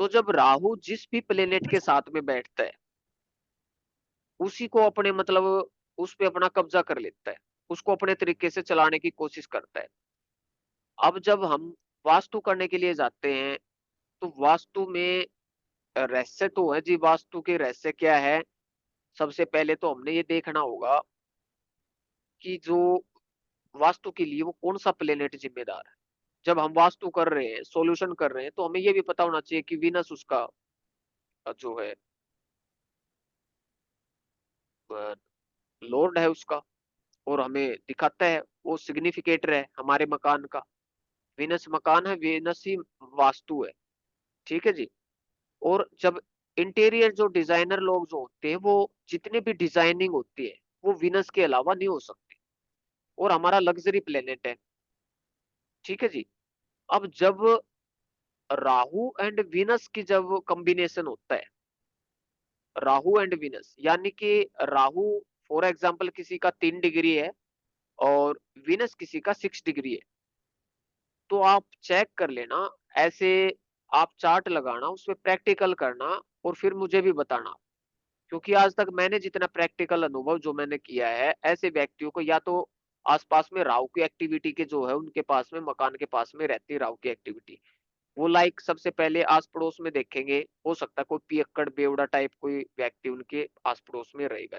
तो जब राहु जिस भी प्लेनेट के साथ में बैठता है, उसी को अपने मतलब उस पे अपना कब्जा कर लेता है, उसको अपने तरीके से चलाने की कोशिश करता है। अब जब हम वास्तु करने के लिए जाते हैं, तो वास्तु में रहस्य तो है जी, वास्तु के रहस्य क्या है? सबसे पहले तो हमने ये देखना होगा कि जो वास्तु के लिए वो कौन-सा प्लेनेट ज़िम्मेदार है। जब हम वास्तु कर रहे हैं, सॉल्यूशन कर रहे हैं, तो हमें ये भी पता होना चाहिए कि वीनस उसका जो है अ, लॉर्ड है उसका, और हमें दिखाता है, वो सिग्निफिकेटर है हमारे मकान का। वीनस मकान है, वीनस ही वास्तु है, ठीक है जी? और जब इंटीरियर जो डिज़ाइनर लोग जो होते हैं, वो जितने भी डिज़ाइनिंग होती है, वो वीनस के अलावा नहीं हो सकती, और हमारा लग्ज़री प्लेनेट है, ठीक है जी? अब जब राहु एंड वीनस की जब कॉम्बिनेशन होता है, राहु एंड वीनस यानी कि राहु फॉर एग्जांपल किसी का 3 डिग्री है और वीनस किसी का 6 डिग्री है, तो आप चेक कर लेना, ऐसे आप चार्ट लगाना, उसपे प्रैक्टिकल करना और फिर मुझे भी बताना। क्योंकि आज तक मैंने जितना प्रैक्टिकल अनुभव जो मैंने किया है, ऐसे व्यक्तियों को या तो आस-पास में राहु की एक्टिविटी के जो है उनके पास में मकान के पास में रहती है राहु की एक्टिविटी। वो लाइक सबसे पहले आस-पड़ोस में देखेंगे, हो सकता है कोई पियक्कड़, बेवड़ा टाइप कोई व्यक्ति उनके आस-पड़ोस में रहेगा।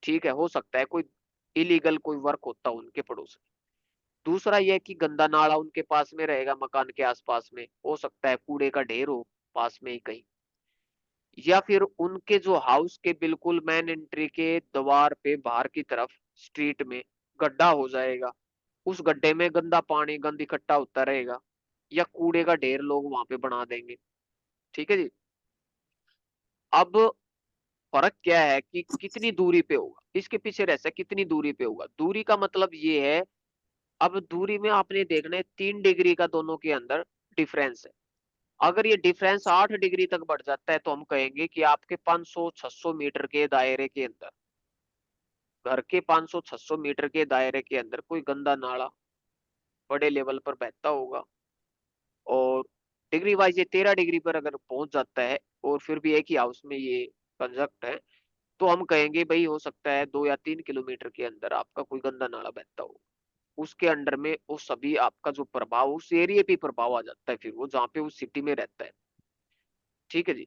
ठीक है, हो सकता है कोई इल्लीगल कोई वर्क होता हो उनके पड़ोस में। दूसरा ये है कि गंदा नाला उनके पास में रहेगा मकान के आस-पास में, हो सकता है कूड़े का ढेर हो पास में ही कहीं। या फिर उनके जो हाउस के बिल्कुल मेन एंट्री के द्वार पे बाहर की तरफ स्ट्रीट में गड्ढा हो जाएगा। उस गड्ढे में गंदा पानी, गंद इकट्ठा होता रहेगा या कूड़े का ढेर लोग वहाँ पे बना देंगे। ठीक है जी? अब फ़र्क क्या है कि कितनी दूरी पे होगा, इसके पीछे रहस्य कितनी दूरी पे होगा। दूरी का मतलब ये है, अब दूरी में आपने देखना है 3 डिग्री का दोनों के अंदर डिफरेंस है। अगर ये डिफरेंस 8 डिग्री तक बढ़ जाता है, तो हम कहेंगे कि आपके 500-600 मीटर के दायरे के अंदर, घर के 500-600 मीटर के दायरे के अंदर कोई गंदा नाला बड़े लेवल पर बहता होगा, और डिग्री वाइज़ ये 13 डिग्री पर अगर पहुँच जाता है और फिर भी एक ही हाउस में ये कंस्ट्रक्ट है, तो हम कहेंगे भई हो सकता है 2 या 3 किलोमीटर के अंदर आपका कोई गंदा नाला बहता हो। उसके अंडर में वो सभी आपका जो प्रभाव उस एरिया पे प्रभाव आ जाता है, फिर वो जहाँ पे उस सिटी में रहता है। ठीक है जी?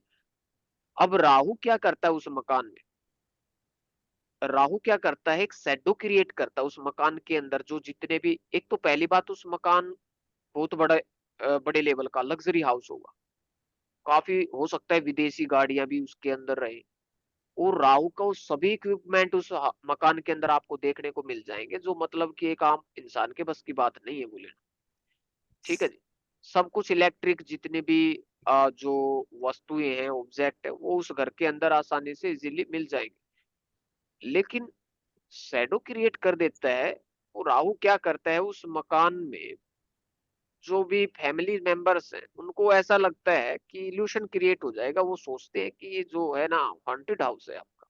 अब राहु क्या करता है उस मकान में? राहु क्या करता है, एक शैडो क्रिएट करता है उस मकान के अंदर, जो जितने भी, एक तो पहली बात उस मकान बहुत बड़े लेवल का लग्ज़री हाउस होगा। काफ़ी हो सकता है विदेशी गाड़ियाँ भी उसके अंदर रहें, और राहु का वो सभी इक्विपमेंट उस मकान के अंदर आपको देखने को मिल जाएँगे, जो मतलब कि एक आम इंसान के बस की बात नहीं है वो लेना। ठीक है जी? सब कुछ इलेक्ट्रिक जितने भी जो वस्तुएँ हैं, ऑब्जेक्ट है, वो उस घर के अंदर आसानी से इज़िली मिल जाएँगे। लेकिन शैडो क्रिएट कर देता है, वो राहु क्या करता है उस मकान में जो भी फैमिली मेंबर्स हैं, उनको ऐसा लगता है कि इल्यूशन क्रिएट हो जाएगा। वो सोचते हैं कि ये जो है ना हॉन्टेड हाउस है आपका।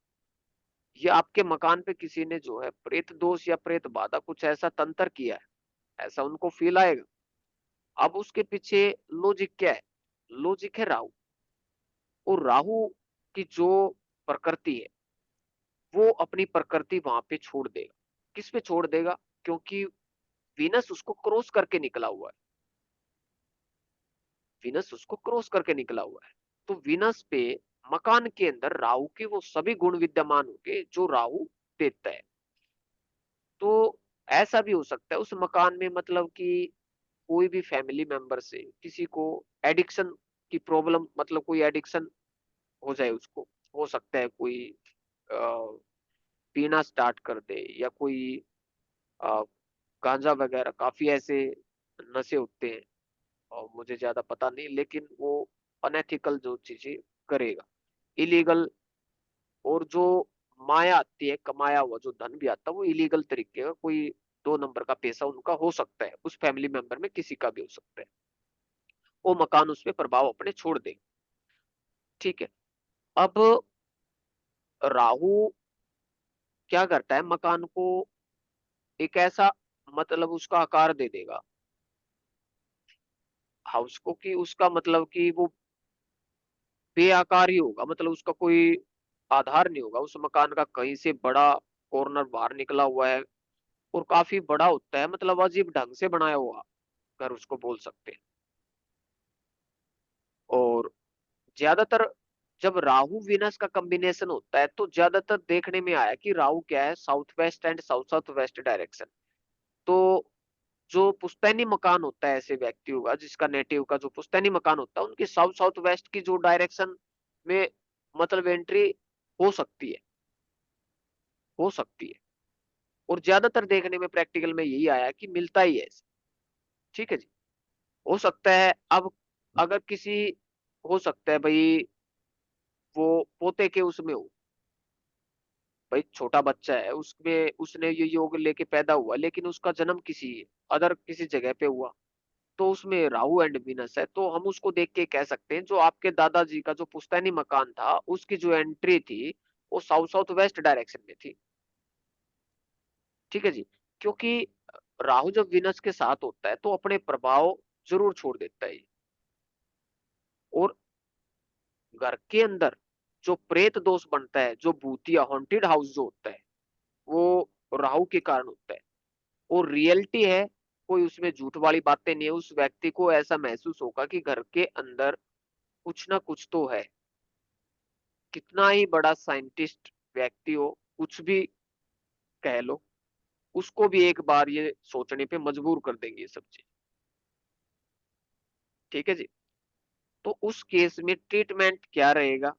ये आपके मकान पे किसी ने जो है प्रेत दोष या प्रेत बाधा कुछ ऐसा तंत्र किया है, ऐसा उनको फ़ील आएगा। अब उसके पीछे लॉजिक क्या है? लॉजिक है राहु। और राहु की जो प्रकृति है, वो अपनी प्रकृति वहाँ पे छोड़ देगा। किस पे छोड़ देगा? क्योंकि वीनस उसको क्रॉस करके निकला हुआ है। वीनस उसको क्रॉस करके निकला हुआ है। तो वीनस पे मकान के अंदर राहु के वो सभी गुण विद्यमान होंगे जो राहु देता है। तो ऐसा भी हो सकता है उस मकान में मतलब कि कोई भी फैमिली मेंबर से किसी को एडिक्शन की प्रॉब्लम, मतलब कोई एडिक्शन हो जाए उसको। हो सकता है कोई अ, पीना स्टार्ट कर दे, या कोई अ, गांजा वगैरह, काफ़ी ऐसे नशे होते हैं और मुझे ज़्यादा पता नहीं, लेकिन वो अनएथिकल जो चीज़ें करेगा, इलीगल, और जो माया आती है, कमाया हुआ जो धन भी आता है, वो इलीगल तरीके का कोई 2 नंबर का पैसा उनका हो सकता है, उस फैमिली मेंबर में किसी का भी हो सकता है। वो मकान उस पे प्रभाव अपने छोड़ देगा, ठीक है। अब राहु क्या करता है, मकान को एक ऐसा मतलब उसका आकार दे देगा हाउस को, कि उसका मतलब कि वो बेआकार ही होगा, मतलब उसका कोई आधार नहीं होगा उस मकान का, कहीं से बड़ा कॉर्नर बाहर निकला हुआ है और काफी बड़ा होता है, मतलब अजीब ढंग से बनाया हुआ घर उसको बोल सकते हैं। और ज्यादातर जब राहु वीनस का कॉम्बिनेशन होता है तो ज्यादातर देखने में आया कि राहु क्या है, south west and south south west direction. तो जो पुश्तैनी मकान होता है ऐसे व्यक्तियों का, जिसका नेटिव का जो पुश्तैनी मकान होता है, उनकी साउथ साउथ वेस्ट की जो डायरेक्शन में मतलब एंट्री हो सकती है, हो सकती है। और ज्यादातर देखने में प्रैक्टिकल में यही आया कि मिलता ही है ऐसे। ठीक है जी। हो सकता है अब अगर किसी, हो सकता है भाई वो पोते के उसमें हो, भाई छोटा बच्चा है उसमें, उसने ये योग लेके पैदा हुआ लेकिन उसका जन्म किसी अदर किसी जगह पे हुआ, तो उसमें राहु एंड वीनस है, तो हम उसको देख के कह सकते हैं जो आपके दादाजी का जो पुश्तैनी मकान था उसकी जो एंट्री थी वो साउथ साउथ वेस्ट डायरेक्शन में थी। ठीक है जी। क्योंकि राहु जब वीनस के साथ होता है तो अपने प्रभाव जरूर छोड़ देता है ये। और घर के अंदर जो प्रेत दोष बनता है, जो भूतिया हॉन्टेड हाउस जो होता है, वो राहु के कारण होता है। और रियलिटी है, कोई उसमें झूठ वाली बातें नहीं है, उस व्यक्ति को ऐसा महसूस होगा कि घर के अंदर कुछ ना कुछ तो है। कितना ही बड़ा साइंटिस्ट व्यक्ति हो, कुछ भी कह लो, उसको भी एक बार ये सोचने पे मजबूर कर देंगे ये सब चीज। ठीक है जी। तो उस केस में ट्रीटमेंट क्या रहेगा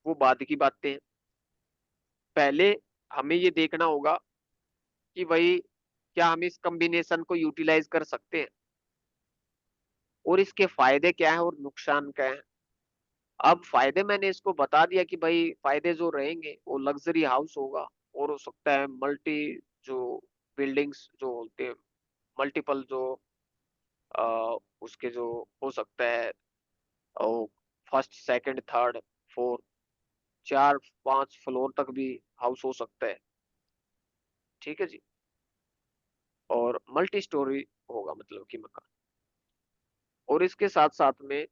वो बाद की बातें हैं। पहले हमें ये देखना होगा कि भाई क्या हम इस कॉम्बिनेशन को यूटिलाइज कर सकते हैं, और इसके फायदे क्या है और नुकसान क्या है। अब फायदे मैंने इसको बता दिया कि भाई फायदे जो रहेंगे वो लग्जरी हाउस होगा, और हो सकता है मल्टी जो बिल्डिंग्स जो होते हैं, मल्टीपल जो उसके जो हो सकता है first second third fourth, 4 5 floor तक भी हाउस हो सकता है। ठीक है जी। और मल्टी स्टोरी होगा मतलब कि मकान। और इसके साथ साथ में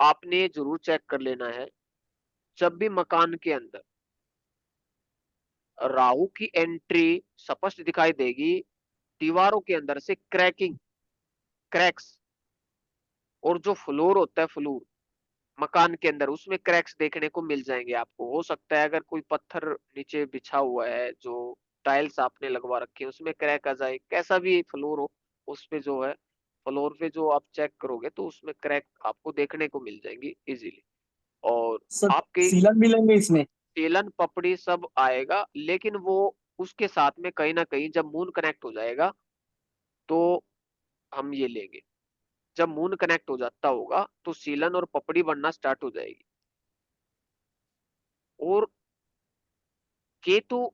आपने ये जरूर चेक कर लेना है, जब भी मकान के अंदर राहु की एंट्री स्पष्ट दिखाई देगी, दीवारों के अंदर से क्रैकिंग, क्रैक्स, और जो फ्लोर होता है फ्लोर मकान के अंदर उसमें क्रैक्स देखने को मिल जाएंगे आपको। हो सकता है अगर कोई पत्थर नीचे बिछा हुआ है, जो टाइल्स आपने लगवा रखी है उसमें क्रैक आ जाए, कैसा भी फ्लोर हो, उस पे जो है फ्लोर पे जो आप चेक करोगे तो उसमें क्रैक आपको देखने को मिल जाएंगी इजीली। और सब आपके सीलन मिलेंगे इसमें? तेलन पपड़ी सब आएगा, लेकिन वो उसके साथ में कहीं ना कहीं जब मून कनेक्ट हो जाएगा तो हम ये लेंगे। जब मून कनेक्ट हो जाता होगा तो सीलन और पपड़ी बनना स्टार्ट हो जाएगी। और केतु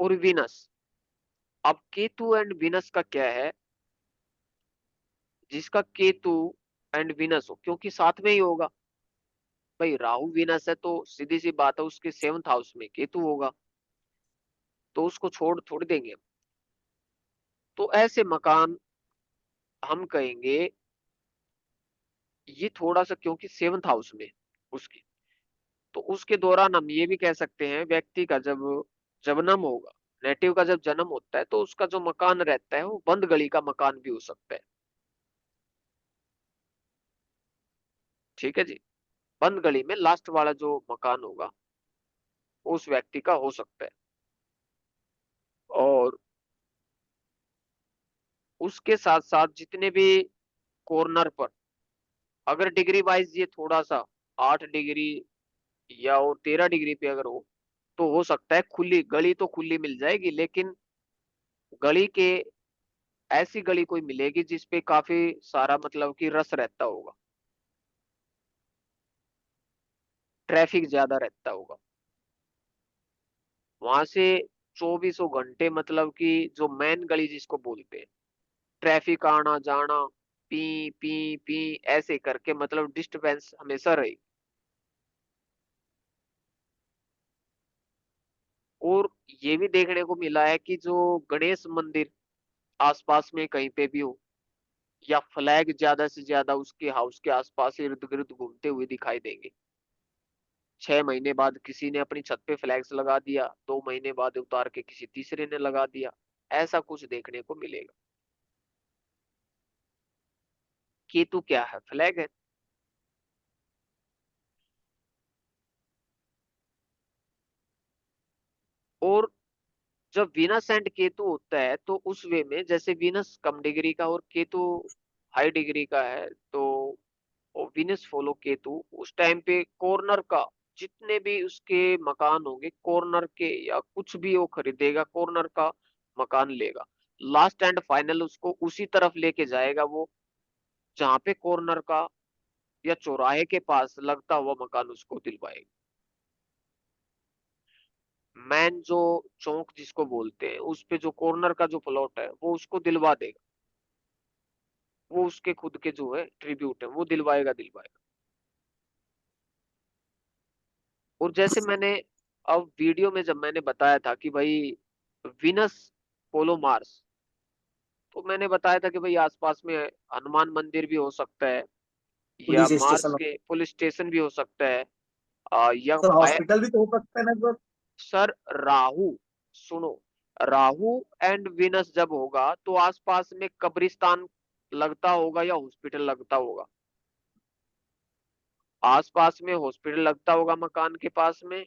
और विनस, अब केतु एंड विनस का क्या है, जिसका केतु एंड विनस हो, क्योंकि साथ में ही होगा, भाई राहु विनस है तो सीधी सी बात है उसके 7th हाउस में केतु होगा, तो उसको छोड़ थोड़ी देंगे हम। तो ऐसे मकान हम कहेंगे ये थोड़ा सा, क्योंकि 7th हाउस में उसकी, तो उसके दौरान हम ये भी कह सकते हैं व्यक्ति का जब जन्म होगा, नेटिव का जब जन्म होता है तो उसका जो मकान रहता है वो बंद गली का मकान भी हो सकता है। ठीक है जी। बंद गली में लास्ट वाला जो मकान होगा उस व्यक्ति का हो सकता है। और उसके साथ साथ जितने भी कॉर्नर पर, अगर डिग्री वाइज ये थोड़ा सा 8 डिग्री या और 13 डिग्री पे अगर हो, तो हो सकता है खुली गली तो खुली मिल जाएगी, लेकिन गली के ऐसी गली कोई मिलेगी जिसपे काफी सारा मतलब कि रस रहता होगा, ट्रैफिक ज्यादा रहता होगा वहां से, 2400 घंटे मतलब कि जो मेन गली जिसको बोलते हैं, ट्रैफिक आना जाना, पी पी पी ऐसे करके मतलब डिस्टरबेंस हमेशा रही। और ये भी देखने को मिला है कि जो गणेश मंदिर आसपास में कहीं पे भी हो, या फ्लैग ज्यादा से ज्यादा उसके हाउस के आसपास इर्द गिर्द घूमते हुए दिखाई देंगे। 6 महीने बाद किसी ने अपनी छत पे फ्लैग्स लगा दिया, 2 महीने बाद उतार के किसी तीसरे ने लगा दिया, ऐसा कुछ देखने को मिलेगा। केतु क्या है? फ्लैग है। और जब वीनस एंड केतु होता है तो उस वे में, जैसे वीनस कम डिग्री का और केतु हाई डिग्री का है, तो वीनस फॉलो केतु उस टाइम पे कॉर्नर का, जितने भी उसके मकान होंगे कॉर्नर के, या कुछ भी वो खरीदेगा कॉर्नर का मकान लेगा, लास्ट एंड फाइनल उसको उसी तरफ लेके जाएगा वो, जहां पे कॉर्नर का या चौराहे के पास लगता हुआ मकान उसको दिलवाएगा। मैन जो चौक जिसको बोलते हैं, उस पे जो कॉर्नर का जो प्लॉट है वो उसको दिलवा देगा। वो उसके खुद के जो है ट्रिब्यूट है वो दिलवाएगा दिलवाएगा। और जैसे मैंने अब वीडियो में जब मैंने बताया था कि भाई विनस पोलो मार्स, तो मैंने बताया था कि भाई आसपास में हनुमान मंदिर भी हो सकता है, या पुलिस मार्स स्टेशन। के पुलिस स्टेशन भी हो सकता है, या सर हॉस्पिटल भी तो हो सकता है ना सर? सर राहु, सुनो, राहु एंड विनस जब होगा तो आसपास में कब्रिस्तान लगता होगा या हॉस्पिटल लगता होगा। आसपास में हॉस्पिटल लगता होगा मकान के पास में,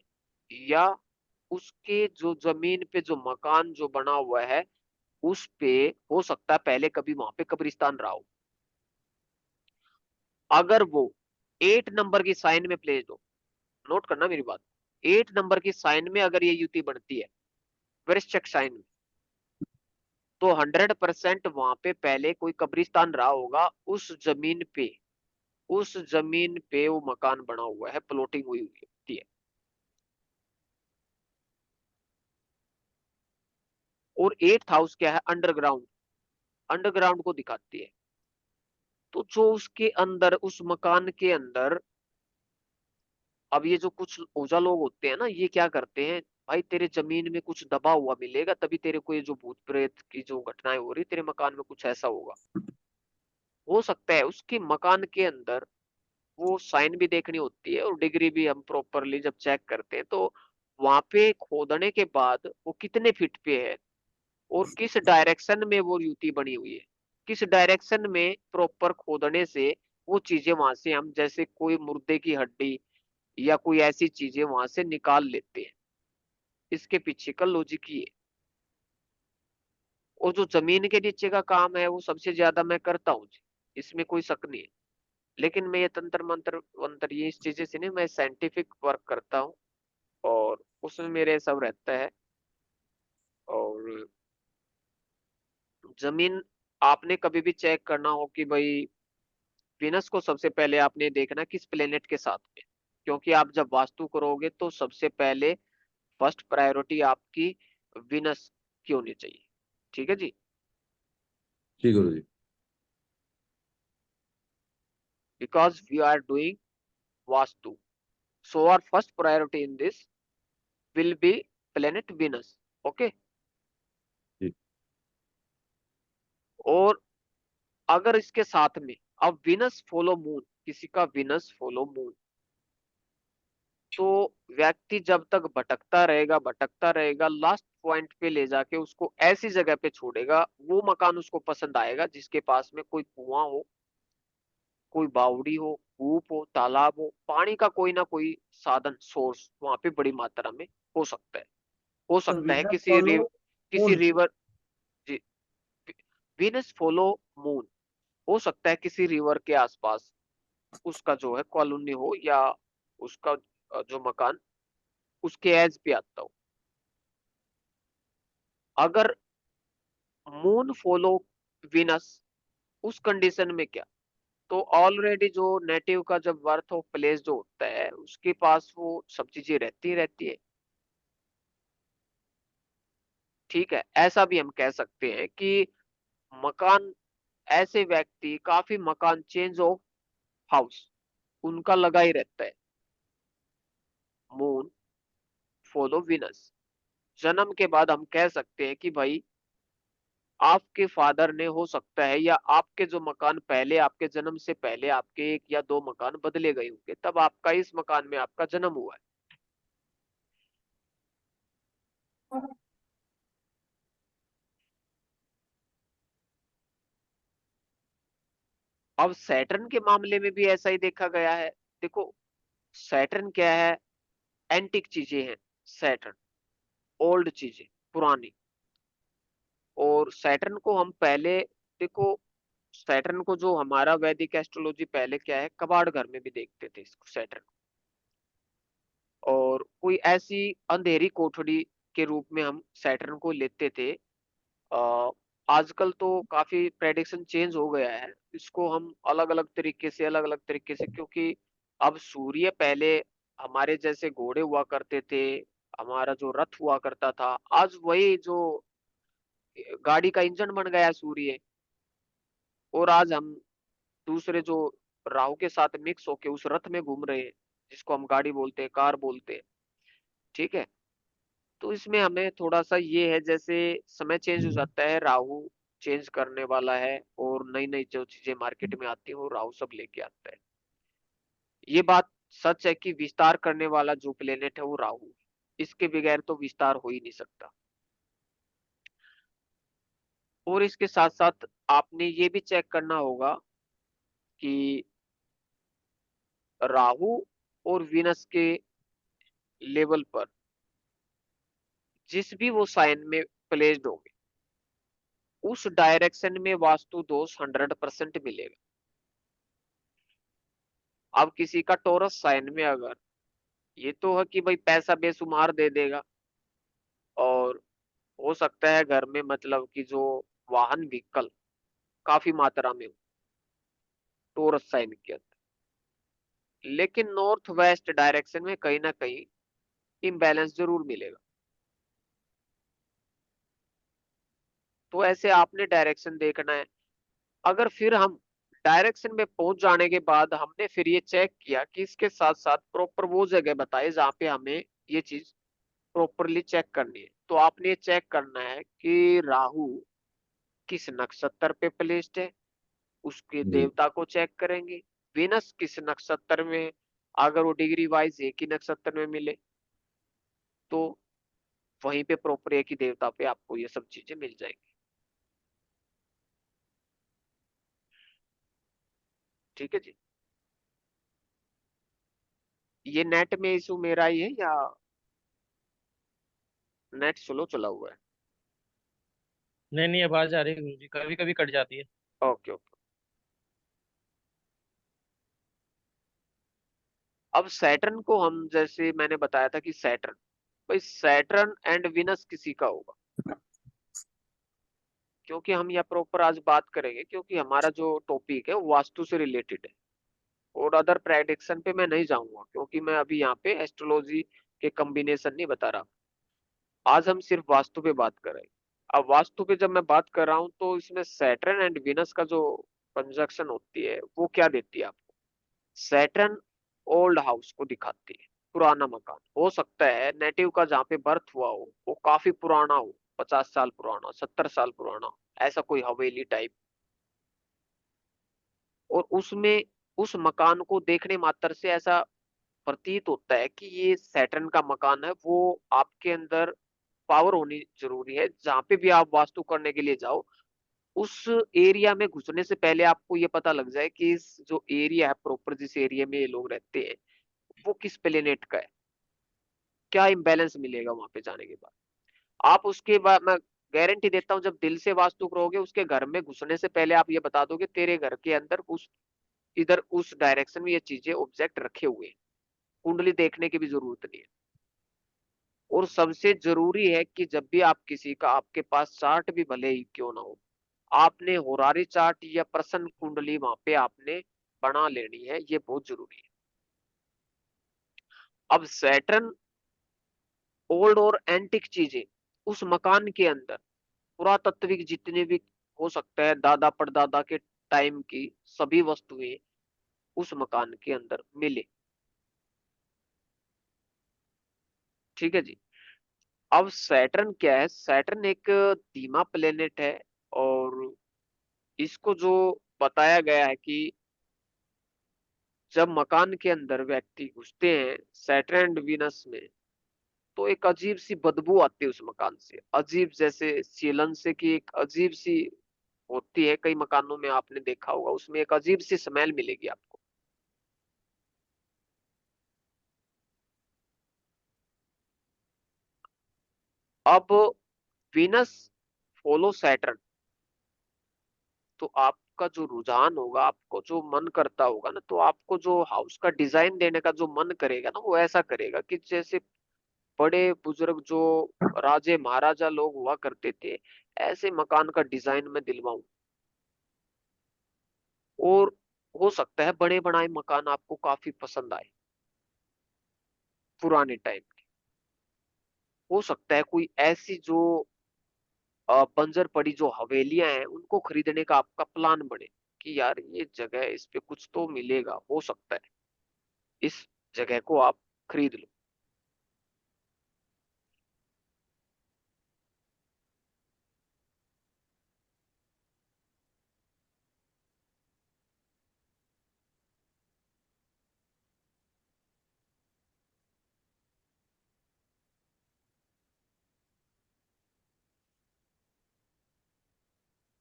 या उसके जो जमीन पे जो मकान जो बना हुआ है उस पे हो सकता है पहले कभी वहां पे कब्रिस्तान रहा हो। अगर वो 8 नंबर की साइन में प्लेस हो, नोट करना मेरी बात, 8 नंबर की साइन में अगर ये युति बनती है, वृश्चिक साइन में, तो 100% वहां पे पहले कोई कब्रिस्तान रहा होगा उस जमीन पे। उस जमीन पे वो मकान बना हुआ है, प्लॉटिंग हुई हुई होती है। और 8th हाउस क्या है? अंडरग्राउंड, अंडरग्राउंड को दिखाती है। तो जो उसके अंदर, उस मकान के अंदर, अब ये जो कुछ ओझा लोग होते हैं ना, ये क्या करते हैं, भाई तेरे जमीन में कुछ दबा हुआ मिलेगा तभी तेरे को ये जो भूत प्रेत की जो घटनाएं हो रही तेरे मकान में कुछ ऐसा होगा। हो सकता है उसके मकान के अंदर वो साइन भी देखनी होती है और डिग्री भी हम प्रॉपरली जब चेक करते हैं, तो वहां पे खोदने के बाद वो कितने फीट पे है और किस डायरेक्शन में वो युति बनी हुई है, किस डायरेक्शन में प्रॉपर खोदने से वो चीजें वहां से हम, जैसे कोई मुर्दे की हड्डी या कोई ऐसी चीजें वहां से निकाल लेते हैं। इसके पीछे का लॉजिक ये है। और जो जमीन के नीचे का काम है वो सबसे ज्यादा मैं करता हूँ जी, इसमें कोई शक नहीं है। लेकिन मैं ये तंत्र मंत्र वंत्र ये इस चीजें से नहीं, मैं साइंटिफिक वर्क करता हूँ और उसमें मेरे सब रहता है। और जमीन आपने कभी भी चेक करना हो कि भाई विनस को सबसे पहले आपने देखना किस प्लेनेट के साथ में, क्योंकि आप जब वास्तु करोगे तो सबसे पहले फर्स्ट प्रायोरिटी आपकी विनस की होनी चाहिए। ठीक है जी। जी Guru ji. Because we are doing vastu, so our first priority in this will be planet Venus. Okay। जी और अगर इसके साथ में अब विनस फॉलो मून, किसी का विनस फॉलो मून, तो व्यक्ति जब तक भटकता रहेगा लास्ट पॉइंट पे ले जाके उसको ऐसी जगह पे छोड़ेगा, वो मकान उसको पसंद आएगा जिसके पास में कोई कुआं हो, कोई बावड़ी हो, कूप हो, तालाब हो, पानी का कोई ना कोई साधन सोर्स वहां पे बड़ी मात्रा में हो सकता है। हो सर, सकता है वीनस फॉलो किसी moon. River, Venus follow moon, हो सकता है किसी रिवर के आसपास उसका जो है कॉलोनी हो, या उसका जो मकान उसके एज पे आता हो। अगर मून फॉलो विनस, उस कंडीशन में क्या, तो ऑलरेडी जो नेटिव का जब बर्थ ऑफ प्लेस जो होता है उसके पास वो सब चीजें रहती है। ठीक है, ऐसा भी हम कह सकते हैं कि मकान, ऐसे व्यक्ति काफी मकान चेंज ऑफ हाउस उनका लगा ही रहता है। मून फॉलो विनस, जन्म के बाद हम कह सकते हैं कि भाई आपके फादर ने, हो सकता है, या आपके जो मकान पहले, आपके जन्म से पहले आपके एक या दो मकान बदले गए होंगे, तब आपका इस मकान में आपका जन्म हुआ है। अब सैटर्न के मामले में भी ऐसा ही देखा गया है। देखो, सैटर्न क्या है? एंटिक चीजें हैं सैटर्न, ओल्ड चीजें, पुरानी। और सैटर्न को हम पहले, देखो, सैटर्न को जो हमारा वैदिक एस्ट्रोलॉजी पहले क्या है, कबाड़ घर में भी देखते थे इसको, सैटर्न। और कोई ऐसी अंधेरी कोठरी के रूप में हम सैटर्न को लेते थे। अ, आजकल तो काफी प्रेडिक्शन चेंज हो गया है, इसको हम अलग अलग तरीके से, अलग अलग तरीके से, क्योंकि अब सूर्य पहले हमारे जैसे घोड़े हुआ करते थे, हमारा जो रथ हुआ करता था, आज वही जो गाड़ी का इंजन बन गया सूर्य। और आज हम दूसरे जो राहु के साथ मिक्स होके उस रथ में घूम रहे हैं, जिसको हम गाड़ी बोलते हैं, कार बोलते हैं। ठीक है। तो इसमें हमें थोड़ा सा ये है, जैसे समय चेंज हो जाता है, राहु चेंज करने वाला है, और नई नई जो चीजें मार्केट में आती हैं वो राहु सब लेके आता है। ये बात सच है कि विस्तार करने वाला जो प्लेनेट है वो राहु है। इसके बगैर तो विस्तार हो ही नहीं सकता। और इसके साथ साथ आपने ये भी चेक करना होगा कि राहु और वीनस के लेवल पर जिस भी वो साइन में प्लेस्ड होंगे, उस डायरेक्शन में वास्तु दोष 100% मिलेगा। अब किसी का टोरस साइन में अगर, ये तो है कि भाई पैसा बेशुमार दे देगा, और हो सकता है घर में मतलब कि जो वाहन व्हीकल काफी मात्रा में हो टोरस साइन के अंदर, लेकिन नॉर्थ वेस्ट डायरेक्शन में कहीं ना कहीं इम्बैलेंस जरूर मिलेगा। तो ऐसे आपने डायरेक्शन देखना है। अगर फिर हम डायरेक्शन में पहुंच जाने के बाद हमने फिर ये चेक किया कि इसके साथ साथ प्रॉपर वो जगह बताए जहाँ पे हमें ये चीज प्रॉपरली चेक करनी है, तो आपने ये चेक करना है कि राहु किस नक्षत्र पे प्लेस्ड है, उसके जी। देवता को चेक करेंगे। वेनस किस नक्षत्र में है, अगर वो डिग्री वाइज एक ही नक्षत्र में मिले तो वहीं पे प्रॉपर एक ही देवता पे आपको ये सब चीजें मिल जाएंगी। ठीक है जी। ये नेट में इशू मेरा ही है या नेट स्लो चला हुआ है? नहीं नहीं, आवाज आ रही है गुरुजी, कभी कभी कट जाती है। Okay okay. अब सैटर्न को हम, जैसे मैंने बताया था कि सैटर्न, भाई सैटर्न एंड विनस किसी का होगा, क्योंकि हम यह प्रॉपर आज बात करेंगे, क्योंकि हमारा जो टॉपिक है वो वास्तु से रिलेटेड है। और अदर प्रेडिक्शन पे मैं नहीं जाऊंगा, क्योंकि मैं अभी यहाँ पे एस्ट्रोलॉजी के कॉम्बिनेशन नहीं बता रहा। आज हम सिर्फ वास्तु पे बात कर रहे हैं। अब वास्तु पे जब मैं बात कर रहा हूँ तो इसमें सैटर्न एंड विनस का जो कंजक्शन होती है वो क्या देती है आपको? सैटर्न ओल्ड हाउस को दिखाती है, पुराना मकान। हो सकता है नेटिव का जहाँ पे बर्थ हुआ हो वो काफी पुराना हो, 50 साल पुराना, 70 साल पुराना, ऐसा कोई हवेली टाइप। और उसमें उस मकान को देखने मात्र से ऐसा प्रतीत होता है कि ये सैटर्न का मकान है। वो आपके अंदर पावर होनी जरूरी है, जहां पे भी आप वास्तु करने के लिए जाओ, उस एरिया में घुसने से पहले आपको ये पता लग जाए कि इस जो एरिया है प्रॉपर, जिस एरिया में ये लोग रहते हैं, वो किस प्लेनेट का है, क्या इम्बैलेंस मिलेगा वहां पे जाने के बाद। आप उसके बाद, मैं गारंटी देता हूँ, जब दिल से वास्तु करोगे उसके घर में घुसने से पहले आप ये बता दोगे तेरे घर के अंदर उस, इधर उस डायरेक्शन में ये चीजें ऑब्जेक्ट रखे हुए हैं, कुंडली देखने की भी जरूरत नहीं है। और सबसे जरूरी है कि जब भी आप किसी का, आपके पास चार्ट भी भले ही क्यों ना हो, आपने होरारी चार्ट या प्रश्न कुंडली वहां पे आपने बना लेनी है, ये बहुत जरूरी है। अब सैटर्न ओल्ड और एंटिक चीजें उस मकान के अंदर, पुरातात्विक जितने भी हो सकता है, दादा परदादा के टाइम की सभी वस्तुएं उस मकान के अंदर मिले। ठीक है जी। अब सैटर्न क्या है? सैटर्न एक धीमा प्लेनेट है, और इसको जो बताया गया है कि जब मकान के अंदर व्यक्ति घुसते हैं सैटर्न एंड वीनस में, तो एक अजीब सी बदबू आती है उस मकान से, अजीब जैसे सीलन से की एक अजीब सी होती है। कई मकानों में आपने देखा होगा, उसमें एक अजीब सी स्मेल मिलेगी आपको। अब वीनस फॉलो सैटर्न, तो आपका जो रुझान होगा, आपको जो मन करता होगा ना, तो आपको जो हाउस का डिजाइन देने का जो मन करेगा ना, वो ऐसा करेगा कि जैसे बड़े बुजुर्ग जो राजे महाराजा लोग हुआ करते थे, ऐसे मकान का डिजाइन मैं दिलवाऊं। और हो सकता है बड़े बनाए मकान आपको काफी पसंद आए पुराने टाइम के। हो सकता है कोई ऐसी जो बंजर पड़ी जो हवेलियां हैं उनको खरीदने का आपका प्लान बने कि यार ये जगह इस पे कुछ तो मिलेगा, हो सकता है इस जगह को आप खरीद लो।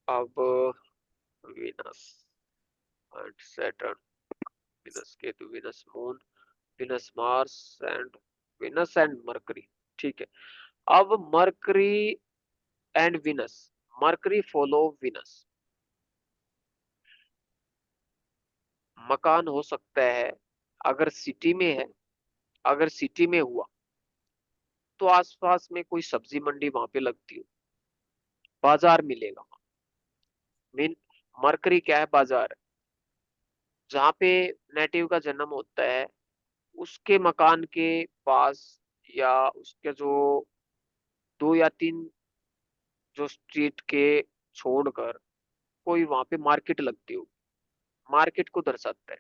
अब Venus and Saturn, Venus Ketu, Venus moon, Venus Mars and Venus and mercury. ठीक है। अब mercury and Venus, mercury follow Venus. मकान हो सकता है, अगर सिटी में है, अगर सिटी में हुआ तो आसपास में कोई सब्जी मंडी वहां पे लगती हो, बाजार मिलेगा। मीन मरकरी क्या है? बाजार है। जहाँ पे नेटिव का जन्म होता है उसके मकान के पास, या उसके जो 2 या 3 जो स्ट्रीट के छोड़कर कोई वहां पे मार्केट लगती हो, मार्केट को दर्शाता है।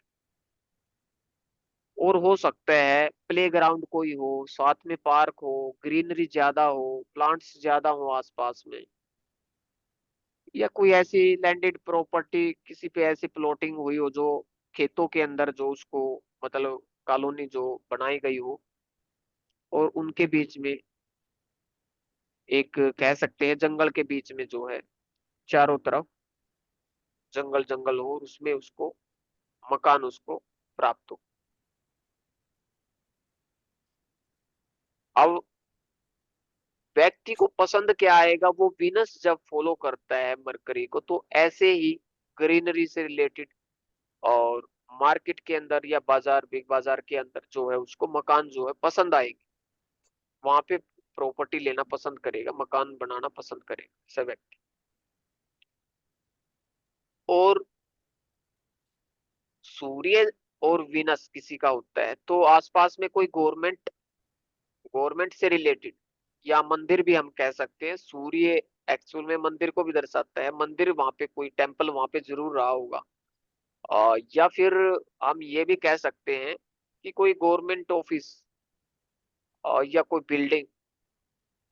और हो सकता है प्लेग्राउंड कोई हो, साथ में पार्क हो, ग्रीनरी ज्यादा हो, प्लांट्स ज्यादा हो आसपास में, या कोई ऐसी लैंडेड प्रॉपर्टी किसी पे ऐसी प्लॉटिंग हुई हो जो खेतों के अंदर जो उसको मतलब कॉलोनी जो बनाई गई हो, और उनके बीच में एक कह सकते हैं जंगल के बीच में जो है चारों तरफ जंगल जंगल हो, और उसमें उसको मकान उसको प्राप्त हो। अब व्यक्ति को पसंद क्या आएगा, वो वीनस जब फॉलो करता है मरकरी को, तो ऐसे ही ग्रीनरी से रिलेटेड और मार्केट के अंदर या बाजार, बिग बाजार के अंदर जो है उसको मकान जो है पसंद आएगी, वहां पे प्रॉपर्टी लेना पसंद करेगा, मकान बनाना पसंद करेगा ऐसा व्यक्ति। और सूर्य और विनस किसी का होता है तो आसपास में कोई गवर्नमेंट, गवर्नमेंट से रिलेटेड, या मंदिर भी हम कह सकते हैं। सूर्य एक्चुअल में मंदिर को भी दर्शाता है, मंदिर वहां पे कोई टेम्पल वहां पे जरूर रहा होगा। या फिर हम ये भी कह सकते हैं कि कोई गवर्नमेंट ऑफिस या कोई बिल्डिंग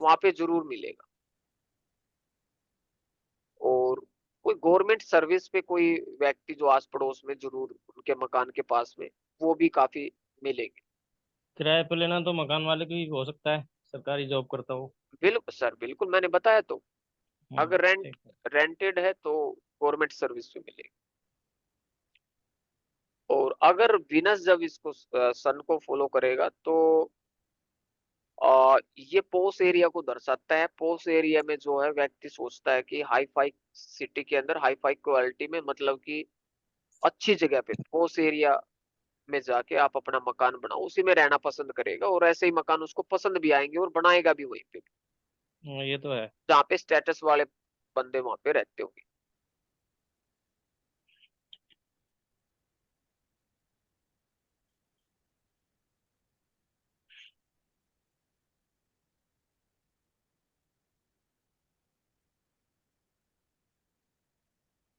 वहां पे जरूर मिलेगा। और कोई गवर्नमेंट सर्विस पे कोई व्यक्ति जो आस पड़ोस में जरूर उनके मकान के पास में, वो भी काफी मिलेंगे। किराए पे लेना तो मकान मालिक भी हो सकता है, सरकारी जॉब करता हो। बिल्कुल सर, बिल्कुल मैंने बताया तो। अगर रेंट, ठीक है। रेंटेड है तो गवर्नमेंट सर्विस पे मिलेगी। और अगर विनस जब इसको सन को फॉलो करेगा तो ये पोस एरिया को दर्शाता है। पोस एरिया में जो है व्यक्ति सोचता है कि हाई फाई सिटी के अंदर, हाई फाई क्वालिटी में, मतलब कि अच्छी जगह पे पोस एरिया में जाके आप अपना मकान बनाओ, उसी में रहना पसंद करेगा। और ऐसे ही मकान उसको पसंद भी आएंगे और बनाएगा भी वहीं पे, ये तो है। जहाँ पे स्टेटस वाले बंदे वहां पे रहते होंगे।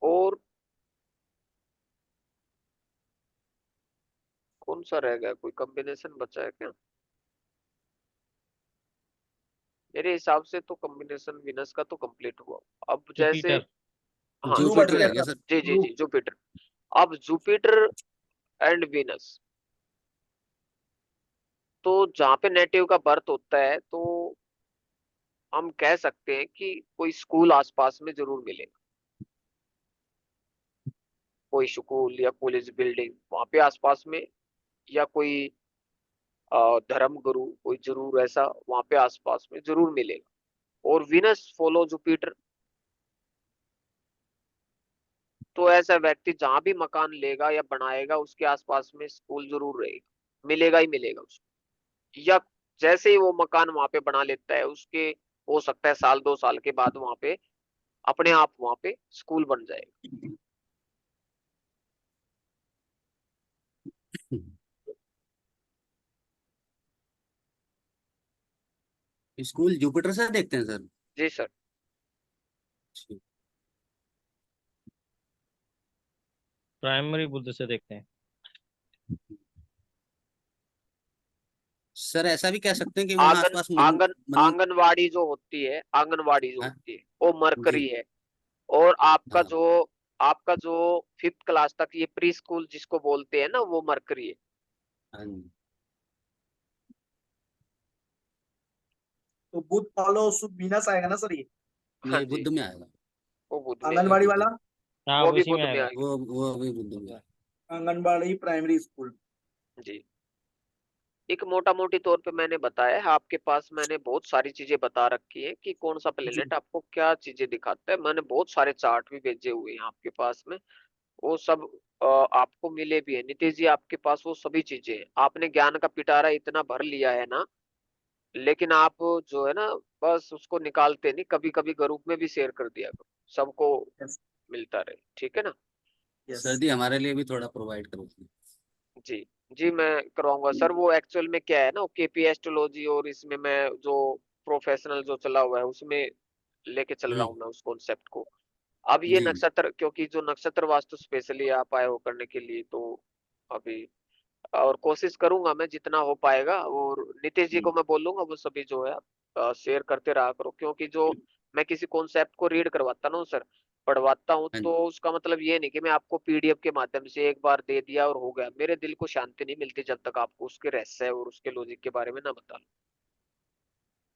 और कौन सा रह गया, कोई कॉम्बिनेशन बचा है क्या? मेरे हिसाब से तो कॉम्बिनेशन विनस का तो कंप्लीट हुआ। अब जैसे जुपिटर। हाँ क्लू बच जुपिटर गया है जुपिटर, क्या सर। सर? जी जी क्लू। जी जुपिटर। अब जुपिटर एंड विनस, तो जहाँ पे नेटिव का बर्थ होता है तो हम कह सकते हैं कि कोई स्कूल आसपास में जरूर मिलेगा, कोई स्कूल या कॉलेज बिल्डिंग वहां पे आसपास में, या कोई धर्म गुरु कोई जरूर ऐसा वहां पे आसपास में जरूर मिलेगा। और विनस फॉलो जुपिटर, तो ऐसा व्यक्ति जहां भी मकान लेगा या बनाएगा उसके आसपास में स्कूल जरूर रहेगा, मिलेगा ही मिलेगा उसको। या जैसे ही वो मकान वहां पे बना लेता है उसके हो सकता है साल 2 साल के बाद वहां पे अपने आप वहां पे स्कूल बन जाएगा। स्कूल जुपिटर से देखते हैं सर? जी सर। प्राइमरी बुद्ध से देखते हैं। सर ऐसा भी कह सकते हैं कि वहाँ आंगन आसपास आंगन आंगनवाड़ी जो होती है, आंगनवाड़ी जो हाँ होती है वो जी। मरकरी है। और हाँ आपका जो 5th क्लास तक ये प्री स्कूल जिसको बोलते हैं ना वो मरकरी है। हाँ जी। तो बुध फॉलो शुभ वीनस आएगा ना सर ये। हाँ ये जी, बुद्ध में आएगा। वो बुध में वो आएगा, आंगनबाड़ी बुद्ध वाला। में। हाँ, वो भी उसी में बुध में आएगा। आएगा। वो भी बुद्ध में आएगा। Anganwadi primary school. जी, एक मोटा मोटी तौर पे मैंने बताया है, आपके पास मैंने बहुत सारी चीजें बता रखी है कि कौन सा जी। प्लेनेट आपको क्या चीजें दिखाता है। मैंने बहुत सारे चार्ट भी भेजे हुए हैं आपके पास में, वो सब आपको मिले भी है। नीतीश जी आपके पास वो सभी चीजें हैं, आपने ज्ञान का पिटारा इतना भर लिया है ना, लेकिन आप जो है ना बस उसको निकालते नहीं। कभी कभी ग्रुप में भी शेयर कर दिया करो, सबको यस। मिलता रहे, ठीक है ना। यस। सर जी हमारे लिए भी थोड़ा प्रोवाइड करो। जी जी मैं करवाऊंगा सर। वो एक्चुअल में क्या है ना, केपी एस्ट्रोलॉजी और इसमें मैं जो प्रोफेशनल जो चला हुआ है उसमें लेके चल रहा हम्म। हूँ मैं उस कॉन्सेप्ट को। अब ये जी। नक्षत्र, क्योंकि जो नक्षत्र वास्तु स्पेशली आप आए हो करने के लिए, तो अभी और कोशिश करूंगा मैं जितना हो पाएगा। और नीतीश जी को हम्म। मैं बोलूंगा वो सभी जो है शेयर करते रहा करो, क्योंकि जो मैं किसी कॉन्सेप्ट को रीड करवाता ना हूँ सर, पढ़वाता हूँ, हाँ तो उसका मतलब ये नहीं कि मैं आपको पीडीएफ के माध्यम से एक बार दे दिया और हो गया। मेरे दिल को शांति नहीं मिलती जब तक आपको उसके रहस्य और उसके लॉजिक के बारे में ना बता लूं,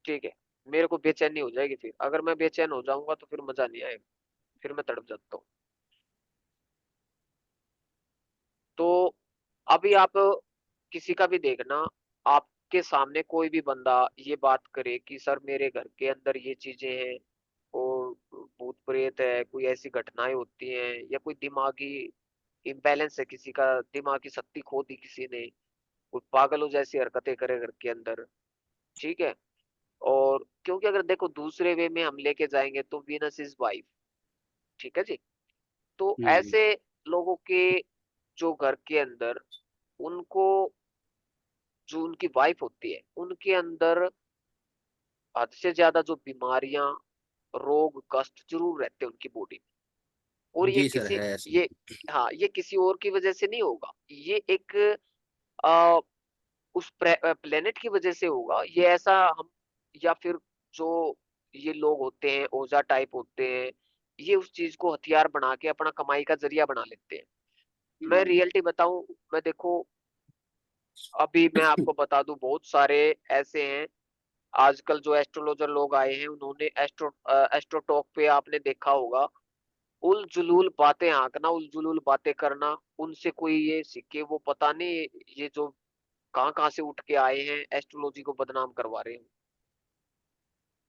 ठीक है। मेरे को बेचैनी हो जाएगी, फिर अगर मैं बेचैन हो जाऊंगा तो फिर मजा नहीं आएगा, फिर मैं तड़प जाता हूँ। तो अभी आप किसी का भी देखना, आपके सामने कोई भी बंदा ये बात करे कि सर मेरे घर के अंदर ये चीजें हैं और भूत प्रेत है, कोई ऐसी घटनाएं होती हैं, या कोई दिमागी इम्बैलेंस है, किसी का दिमाग की शक्ति खो दी किसी ने, कोई पागलों जैसी हरकतें करे घर के अंदर, ठीक है। और क्योंकि अगर देखो दूसरे वे में हम लेके जाएंगे तो वीनस इज वाइफ, ठीक है जी। तो हम्म। ऐसे लोगों के जो घर के अंदर उनको, जो उनकी वाइफ होती है उनके अंदर हद से ज्यादा जो बीमारियां, रोग कष्ट जरूर रहते हैं उनकी बॉडी में। और ये जी सर किसी है ऐसा। ये हाँ ये किसी और की वजह से नहीं होगा, ये एक आ, उस प्लेनेट की वजह से होगा ये ऐसा। हम या फिर जो ये लोग होते हैं ओझा टाइप होते हैं, ये उस चीज को हथियार बना के अपना कमाई का जरिया बना लेते हैं। मैं हम्म। रियलिटी बताऊं, मैं देखो अभी मैं आपको बता दूं बहुत सारे ऐसे हैं आजकल जो एस्ट्रोलॉजर लोग आए हैं, उन्होंने एस्ट्रोटॉक पे आपने देखा होगा उल जुलूल बातें आंकना, उल जुलूल बातें करना। उनसे कोई ये सिक्के वो पता नहीं ये जो कहाँ कहाँ से उठ के आए हैं एस्ट्रोलॉजी को बदनाम करवा रहे हैं,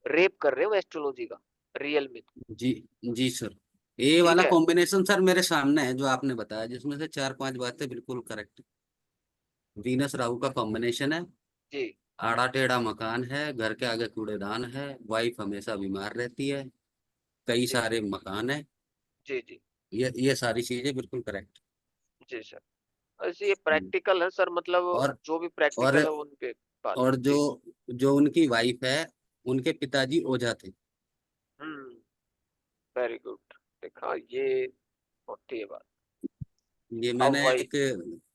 रेप कर रहे हो एस्ट्रोलॉजी का रियल में, जी। जी सर ये ठीक वाला है। कॉम्बिनेशन सर मेरे सामने है जो आपने बताया, जिसमें से 4-5 बातें बिल्कुल करेक्ट। वीनस राहु का कॉम्बिनेशन है। जी आड़ा टेढ़ा मकान है, घर के आगे कूड़ेदान है, वाइफ हमेशा बीमार रहती है, कई जी सारे मकान है। जी जी ये सारी चीजें बिल्कुल करेक्ट। जी सर। ऐसे ये प्रैक्टिकल है सर, मतलब और जो भी और प्रैक्टिकल है उन पे बात और जो जी। जो उनकी वाइफ है, उनके पिताजी ओझा थे। हम्म, वेरी गुड। देखा, ये होती है बात। ये अब मैंने वही, एक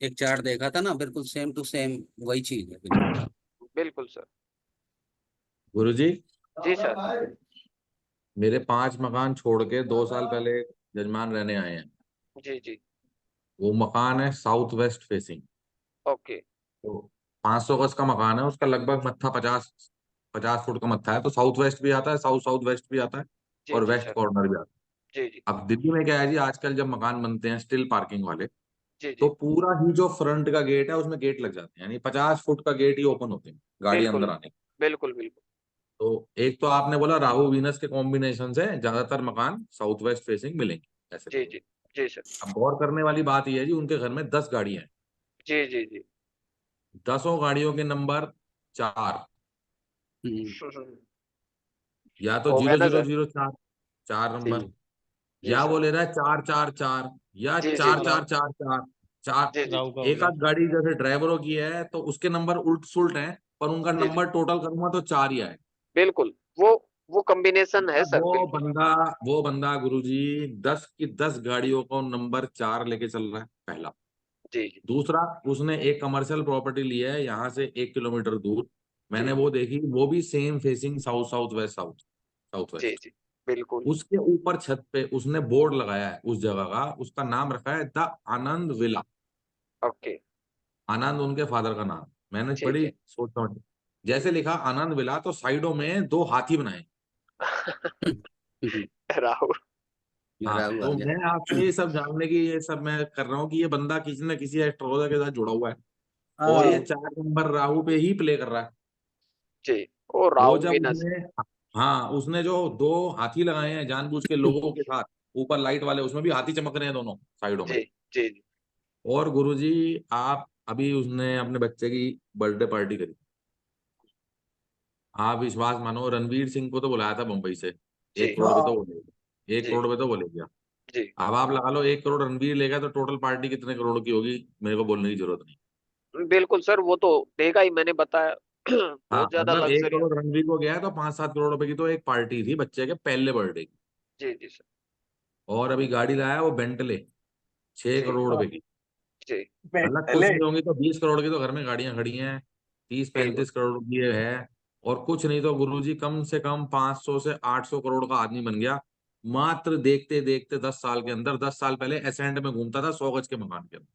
एक चार्ट देखा था ना, बिल्कुल सेम टू सेम वही चीज है बिल्कुल। बिल्कुल सर। गुरुजी। जी सर। मेरे 5 मकान छोड़ के 2 साल पहले जजमान रहने आए हैं। जी जी। वो मकान है साउथ वेस्ट फेसिंग। ओके। तो 500 गज का मकान है, उसका लगभग मत्था 50 फुट का मत्था है। तो साउथ वेस्ट भी आता है, साउथ साउथ वेस्ट भी आता है, जी और जी वेस्ट सर। कॉर्नर भी आता जी जी। है। अब दिल्ली में क्या है जी, आजकल जब मकान बनते हैं स्टिल पार्किंग वाले, जी तो जी। पूरा ही जो फ्रंट का गेट है उसमें गेट लग जाते हैं, यानी 50 फुट का गेट ही ओपन होते हैं गाड़ी बिल्कुल अंदर आने की। बिल्कुल बिल्कुल। तो एक तो आपने बोला राहु वीनस के कॉम्बिनेशन से ज्यादातर मकान साउथ वेस्ट फेसिंग मिलेंगे ऐसे जी तो। जी। जी सर। अब गौर करने वाली बात यह है जी, उनके घर में 10 गाड़ियां हैं। जी जी जी। 10 गाड़ियों के नंबर 4, या तो हो गया जीरो ना जीरो सर। जीरो चार, चार जी नंबर, जी या वो सर। ले रहा है 4 4 4, या जी जी चार जी। चार चार चार चार। जी जी। राहु का हो एक गया। आध गाड़ी जैसे ड्राइवरों की है तो उसके नंबर उल्ट सुल्ट हैं, पर उनका जी जी। नंबर टोटल करूंगा तो 4 ही आए। बिल्कुल। वो कॉम्बिनेशन है अब सर, वो बिल्कुल। बंदा वो बंदा गुरुजी 10 की 10 गाड़ियों को नंबर 4 लेके चल रहा है, पहला। जी जी। दूसरा, उसने एक कमर्शियल प्रॉपर्टी ली है यहाँ से 1 किलोमीटर दूर। जी मैंने वो देखी, वो भी same facing south south west, south south जी। वेस्ट। जी बिल्कुल। उसके ऊपर छत पे उसने बोर्ड लगाया है उस जगह का, उसका नाम रखा है द आनंद विला। ओके। आनंद उनके फादर का नाम। मैंने ठीक बड़ी है। सोच समझ, जैसे लिखा आनंद विला तो साइडों में 2 हाथी बनाए। राहुल। हाँ, राहु आ तो गया। मैं आपसे ये सब जानने की, ये सब मैं कर रहा हूँ कि ये बंदा किसी न किसी एस्ट्रोलॉजर के साथ जुड़ा हुआ है, और हाँ ये 4 नंबर राहु पे ही प्ले कर रहा है। जी। ओ वो राहुल जब विनस। उसने, हाँ, उसने जो 2 हाथी लगाए हैं जानबूझ के लोगों के साथ, ऊपर लाइट वाले, उसमें भी हाथी चमक रहे हैं दोनों साइडों में। जी जी जी। और गुरुजी, आप अभी उसने अपने बच्चे की बर्थडे पार्टी करी, आप विश्वास मानो, रणवीर सिंह को तो बुलाया था मुंबई से, जी 1 करोड़ पे हाँ तो वो ले गया, एक जी। करोड़ पे तो वो ले गया। जी अब आप लगा लो 1 करोड़ रणवीर ले गया, तो टोटल पार्टी कितने करोड़ की होगी, मेरे को बोलने की जरूरत नहीं। बिल्कुल सर, वो तो देगा ही, मैंने बताया। हाँ, बहुत ज्यादा मतलब एक लग्जरी। करोड़ रणवीर को गया है, तो 5 7 करोड़ रुपए की तो एक पार्टी थी बच्चे के पहले बर्थडे की। जी जी सर। और अभी गाड़ी लाया वो बेंटले, छह जी करोड़ रुपए की। जी। मतलब कुछ पहले नहीं होंगी तो 20 करोड़ की तो घर में गाड़ियां खड़ी हैं, तीस बिल्कुल। पैंतीस करोड़ की ये है। और कुछ नहीं तो गुरुजी कम से कम 500 से 800 करोड़ का आदमी बन गया, मात्र देखते देखते 10 साल के अंदर। 10 साल पहले एसेंट में घूमता था 100 गज के मकान के अंदर।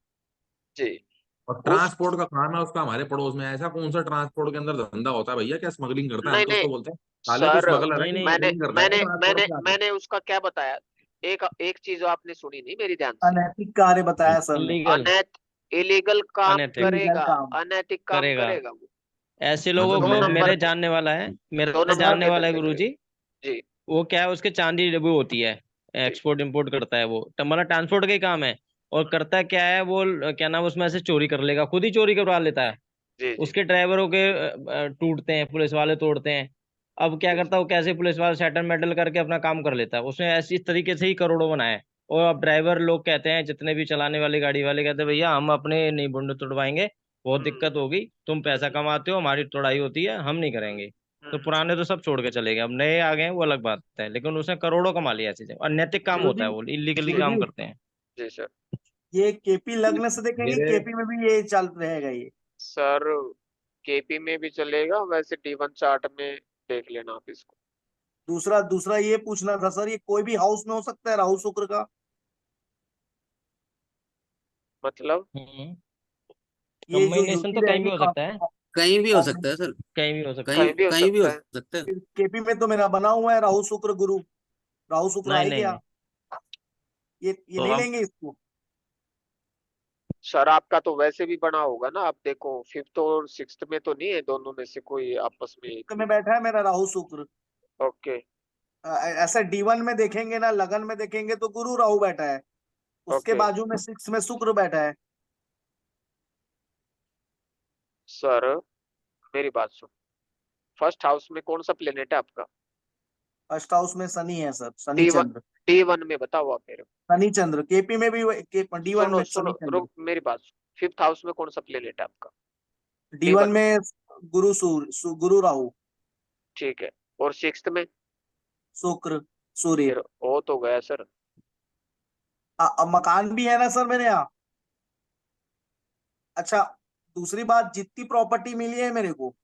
जी। और उस ट्रांसपोर्ट का काम है उसका हमारे पड़ोस में। ऐसा कौन सा ट्रांसपोर्ट के अंदर धंधा होता है भैया, क्या स्मगलिंग करता है? हम नहीं तो नहीं उसको बोलते हैं साले तू सर, स्मगलर है नहीं कि नहीं। मैंने स्मगलिंग कर रहा है मैंने ट्रांसपोर्ट मैंने के आगे। मैंने उसका क्या बताया। एक एक चीज आपने सुनी नहीं मेरी ध्यान से। अनैतिक कार्य बताया सर ने। इलीगल। अनैत इलीगल काम अनैतिक इलीगल करेगा, काम। अनैतिक काम करेगा। करेगा वो। ऐसे लोगों मतलब दो को मैं, नंबर मेरे पे। जानने वाला है, दो मेरा नंबर जानने पे वाला है धंधे गुरुजी। करेगा। जी वो क्या है, उसके चांदी डब्बी होती है, जी एक्सपोर्ट इंपोर्ट करता है वो, मतलब ट्रांसपोर्ट का ही काम है। और करता क्या है वो, क्या नाम, उसमें से चोरी कर लेगा, खुद ही चोरी करवा लेता है। जी जी। उसके ड्राइवरों के टूटते हैं, पुलिस वाले तोड़ते हैं। अब क्या जी करता है वो, कैसे पुलिस वाले सेटल मेटल करके अपना काम कर लेता है। उसने ऐसी इस तरीके से ही करोड़ों बनाए। और अब ड्राइवर लोग कहते हैं, जितने भी चलाने वाले गाड़ी वाले कहते हैं, भैया हम अपने नहीं बुंड तुड़वाएंगे, बहुत हम्म दिक्कत होगी, तुम पैसा कमाते हो, हमारी तोड़ाई होती है, हम नहीं करेंगे। तो हम्म। पुराने तो सब छोड़ के चले गए, अब नए आ गए हैं, वो अलग बात है, लेकिन उसने करोड़ों कमा लिया ऐसी जगह। और नैतिक काम जी होता है, गुरुजी, वो इलीगली काम गुरुजी, करते हैं। जी सर। ये केपी लग्न से देखेंगे, मेरे, केपी में भी ये चल रहेगा ये। सर केपी में भी चलेगा, वैसे D1 चार्ट में देख लेना आप इसको। दूसरा दूसरा ये पूछना था सर, ये कोई भी हाउस में हो सकता है राहु शुक्र का? मतलब ये जो कॉम्बिनेशन युति तो कहीं भी रहेगी हो सकता है। कहीं भी हो सकता है सर, कहीं भी हो सकता कहीं है। कहीं भी हो कहीं भी हो सकता है। सकता है। केपी में तो मेरा बना हुआ है राहु शुक्र गुरु, राहु शुक्र आ नहीं ही नहीं गया। नहीं। ये तो नहीं हम लेंगे इसको? सर आपका तो वैसे भी बना होगा ना, आप देखो 5th और 6th में तो नहीं है, दोनों में से कोई आपस में एक फिफ्थ भी। में बैठा है मेरा राहु शुक्र। ओके ऐसा D1 में देखेंगे ना, लगन में देखेंगे तो गुरु राहु बैठा है, उसके ओके। बाजू में 6 में शुक्र बैठा है। सर मेरी बात सुन, फर्स्ट हाउस में कौन सा प्लेनेट है आपका? फर्स्ट हाउस में शनि है सर, शनि D1, चंद्र। D1 में बताओ आप मेरे शनि चंद्र केपी में भी को। D1 सुनो में सुनो, शनि चंद्र। रुक मेरी बात सुन। 5th हाउस में कौन सा प्लेनेट है आपका? D1 D1 में। में गुरु गुरु राहु, ठीक है। और 6th में? शुक्र, सूर्य। फिर हो तो गया सर। अब मकान भी है ना सर मेरे यहाँ। अच्छा, दूसरी बात, जितनी प्रॉपर्टी मिली है मेरे को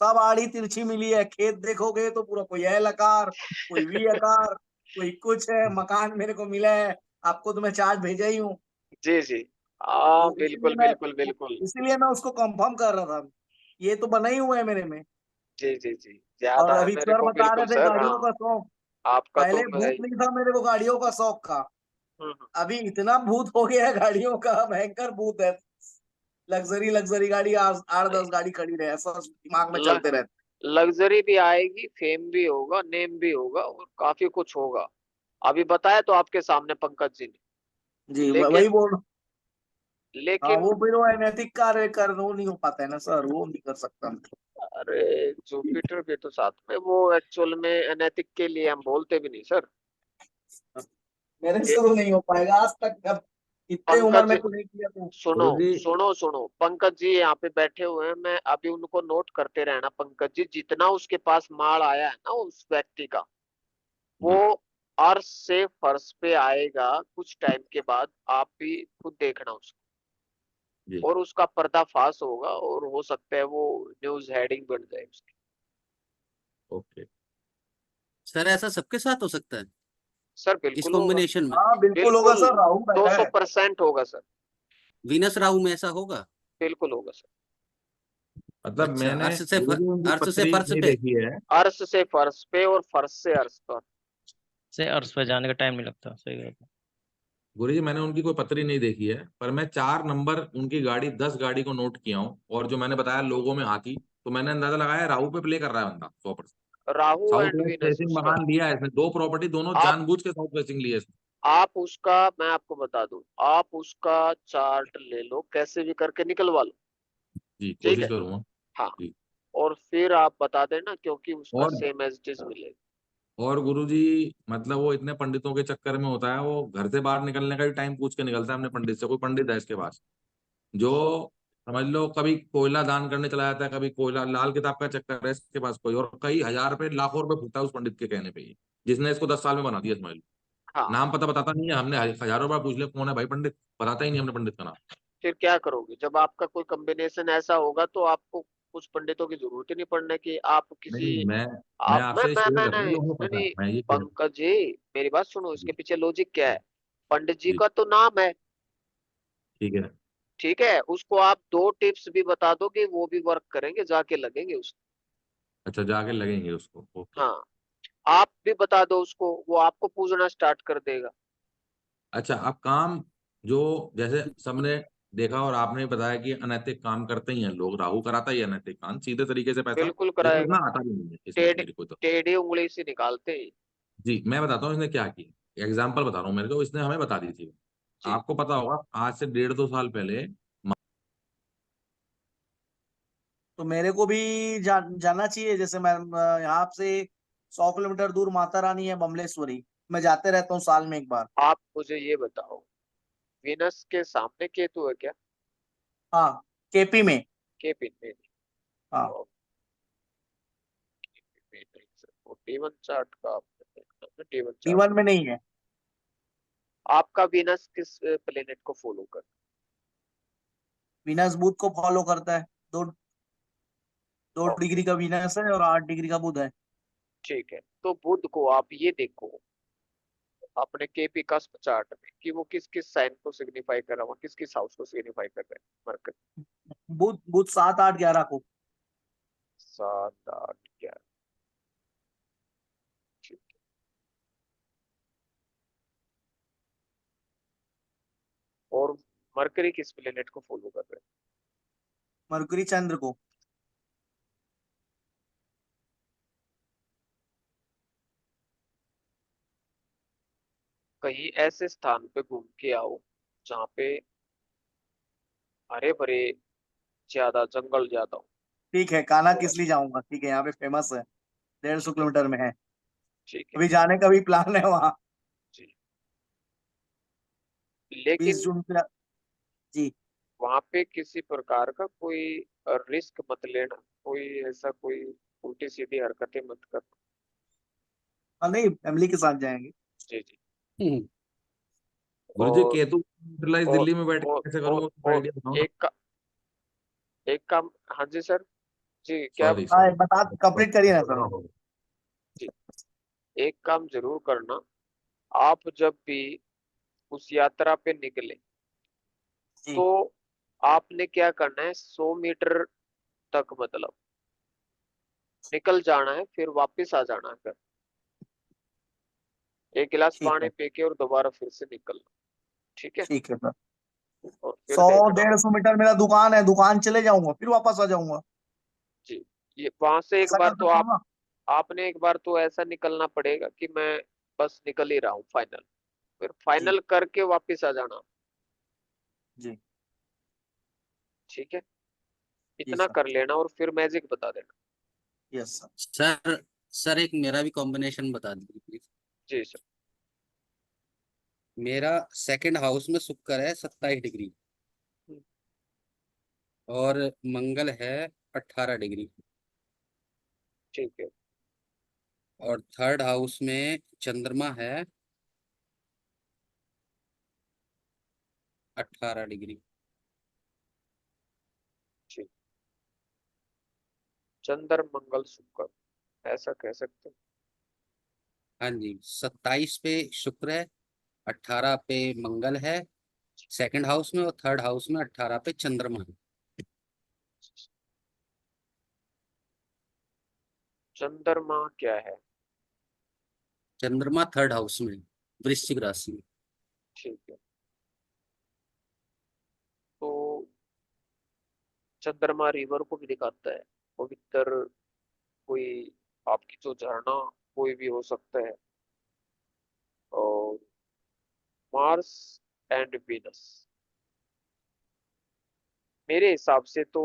सब आड़ी तिरछी मिली है। खेत देखोगे तो पूरा कोई एल आकार, कोई वी आकार, कोई कुछ है। मकान मेरे को मिला है, आपको तो मैं चार्ट भेजा ही हूँ। जी जी। हाँ, तो बिल्कुल बिल्कुल बिल्कुल। इसीलिए मैं उसको कंफर्म कर रहा था। ये तो बना ही हुआ है मेरे में। जी जी जी, और याद आया अभी मेरे सर को, बता बिल्कुल रहे थे सर, गाड़ियों हाँ। का शौक। आपका तो पहले है भूत ही। नहीं था मेरे को गाड़ियों का शौक का। हम्म। अभी इतना भूत हो गया है गाड़ियों का, भयंकर भूत है। लग्जरी लग्जरी गाड़ी 8-10 गाड़ी खड़ी रहे, ऐसा दिमाग में ल, चलते रहते। लग्जरी भी आएगी, फेम भी होगा, नेम भी होगा, और काफी कुछ होगा। अभी बताया तो आपके सामने पंकज जी ने। जी वही लेकिन बोल रहा हूँ। हाँ, लेकिन वो फिर वो अनैतिक कार्य कर वो नहीं हो पाता है ना सर, वो नहीं कर सकता। अरे जुपिटर भी तो साथ में, वो एक्चुअल में अनैतिक के लिए हम बोलते भी नहीं सर। मेरे से ये तो नहीं हो पाएगा आज तक, अब इतने उम्र पंकज, में तो नहीं किया तो। सुनो गुरुजी सुनो सुनो, पंकज जी यहाँ पे बैठे हुए हैं, मैं अभी उनको नोट करते रहना। पंकज जी, जितना उसके पास माल आया है ना उस व्यक्ति का, वो जी अर्श से फर्श पे आएगा कुछ टाइम के बाद, आप भी खुद देखना उसको। जी और उसका पर्दाफाश होगा, और हो सकता है वो न्यूज हेडिंग बन जाए उसकी। ओके। सर ऐसा सबके साथ हो सकता है सर इस बिल्कुल होगा। कॉम्बिनेशन में? हाँ बिल्कुल होगा बिल्कुल, सर, राहु दो बैठा सौ है। परसेंट होगा सर। वीनस राहु में ऐसा होगा? बिल्कुल होगा सर। मतलब अच्छा, मैंने अर्श से गुरुजी उनकी अर्श से पत्री फर्श नहीं पे। देखी है। अर्श से फर्श पे और फर्श से अर्श पर। से अर्श पे जाने का टाइम नहीं लगता, सही बात है। गुरुजी मैंने उनकी कोई पत्री नहीं देखी है, पर मैं 4 नंबर उनकी गाड़ी 10 गाड़ी को नोट किया हूँ, और जो मैंने बताया लोगों में हाथी, तो मैंने अंदाजा लगाया राहु पे प्ले कर रहा है बंदा 100%। Rahu south and west Venus facing उसका। मकान लिया है इसने, 2 प्रॉपर्टी, दोनों आप जानबूझ के साउथ फेसिंग लिए इसने। आप उसका, मैं आपको बता दूं, आप उसका चार्ट ले लो, कैसे भी करके निकलवा लो। जी ठीक कोशिश है। करूंगा। हाँ। जी। और फिर आप बता देना, क्योंकि उसका और सेम एज इट इज मिलेगा। और गुरुजी मतलब वो इतने पंडितों के चक्कर में होता है, वो घर से बाहर निकलने का भी टाइम पूछ के निकलता है अपने पंडित से। कोई पंडित है इसके पास जो समझ लो कभी कोयला दान करने चला जाता है, कभी कोयला, लाल किताब का चक्कर है इसके पास कोई, और कई हजार रुपए लाखों रुपए फूकता है उस पंडित के कहने पे ही, जिसने इसको 10 साल में बना दिया समझ लो। हाँ। नाम पता बताता नहीं है, हमने हजारों बार पूछ लिया कौन है भाई पंडित, बताता ही नहीं हमने पंडित का नाम। फिर क्या करोगे जब आपका कोई कॉम्बिनेशन ऐसा होगा, तो आपको कुछ पंडितों की जरूरत ही नहीं पड़ने की। आप नहीं किसी, मैं आप आपसे शेयर कर रहा हूँ नहीं जो हमें नहीं पता है, नहीं, मैं ये कह रहा पंकज जी, मेरी बात सुनो, हूँ। इसके पीछे लॉजिक क्या है। जी पंडित जी जी का तो नाम है, ठीक है। ठीक है, उसको आप दो टिप्स भी बता दोगे, वो भी वर्क करेंगे, जाके लगेंगे उसको। अच्छा जाके लगेंगे उसको, ओके। हाँ, आप भी बता दो उसको, वो आपको पूछना स्टार्ट कर देगा। अच्छा अब काम जो जैसे सबने देखा और आपने भी बताया कि अनैतिक काम करते ही हैं लोग, राहु कराता ही है अनैतिक काम सीधे तरीके से पैसा, बिल्कुल लेकिन कराएगा। इतना आता भी नहीं है इसमें टेढ़ी मेरे को तो। टेढ़ी उंगली से निकालते ही। जी मैं बताता हूँ इसने क्या किया, एग्जाम्पल बता रहा हूँ, मेरे को इसने हमें बता दी थी। जी। आपको पता होगा आज से 1.5-2 साल पहले तो मेरे को भी जाना चाहिए। जैसे मैं यहाँ से 100 किलोमीटर दूर माता रानी है बमलेश्वरी, मैं जाते रहता हूँ साल में एक बार। आप मुझे ये बताओ, विनस के सामने केतु है क्या? हाँ, केपी में। के पिन में? हाँ, टी वन चार्ट का आपने देखना है, टी वन चार्ट। D1 में नहीं है। आपका विनस किस प्लेनेट को फॉलो कर? वीनस बुध को फॉलो करता है। दो दो ओके, डिग्री का वीनस है और 8 डिग्री का बुध है। ठीक है, तो बुध को आप ये देखो अपने केपी का चार्ट में, कि वो किस किस साइन को सिग्निफाई कर रहा है, किस किस हाउस को सिग्निफाई कर रहा है मरकरी। बुध बुध 7, 8, 11 को। 7, 8, 11। ठीक है। और मरकरी किस प्लेनेट को फॉलो कर रहे हैं? मरकुरी चंद्र को। कहीं ऐसे स्थान पे घूम के आओ जहाँ पे हरे भरे ज्यादा, जंगल ज्यादा हो। ठीक है, कान्हा थोड़ा किसली जाऊंगा, ठीक है, यहाँ पे फेमस है। 150 किलोमीटर में है। ठीक है। अभी जाने का भी प्लान है वहाँ। जी। 20 लेकिन जून का। जी। वहां पे किसी प्रकार का कोई रिस्क मत लेना, कोई ऐसा कोई उल्टी सीधी हरकतें मत कर। हाँ नहीं, फैमिली के साथ जाएंगे। जी जी। हम्म। गुरु जी और केतु न्यूट्रलाइज और दिल्ली में बैठ के और कैसे और, करूंगा, कुछ और आइडिया बताओ ना। एक काम, हाँ जी सर, जी क्या सॉरी हाँ सॉरी। बता, कंप्लीट करिए ना सर। जी, एक काम जरूर करना, आप जब भी उस यात्रा पे निकले जी तो आपने क्या करना है, 100 मीटर तक मतलब निकल जाना है, फिर वापस आ जाना है घर, एक गिलास ठीक पानी है। पी के और दोबारा फिर से निकलना। ठीक है, ठीक है सर। और फिर 100 देखना। 150 मीटर मेरा दुकान है, दुकान चले जाऊंगा फिर वापस आ जाऊंगा। जी, ये वहां से एक ऐसा बार कर तो सकता हूँ ना? आपने एक बार तो ऐसा निकलना पड़ेगा कि मैं बस निकल ही रहा हूँ फाइनल, फिर जी फाइनल करके वापस आ जाना। जी ठीक है, जी इतना सर। कर लेना और फिर मैजिक बता देना। Yes sir. सर सर एक मेरा भी कॉम्बिनेशन बता दीजिए प्लीज। जी सर। मेरा सेकंड हाउस में शुक्र है 27 डिग्री, हम्म, और मंगल है 18 डिग्री, ठीक है। और थर्ड हाउस में चंद्रमा है 18 डिग्री। ठीक, चंद्र मंगल शुक्र, ऐसा कह सकते हैं। हाँ जी, 27 पे शुक्र है, 18 पे मंगल है सेकंड हाउस में, और थर्ड हाउस में 18 पे चंद्रमा है। चंद्रमा क्या है? चंद्रमा थर्ड हाउस में, वृश्चिक राशि में। ठीक है, तो चंद्रमा रिवर को भी दिखाता है, पवित्र कोई आपकी जो झरना कोई भी हो सकता है। और मार्स एंड वीनस, मेरे हिसाब से तो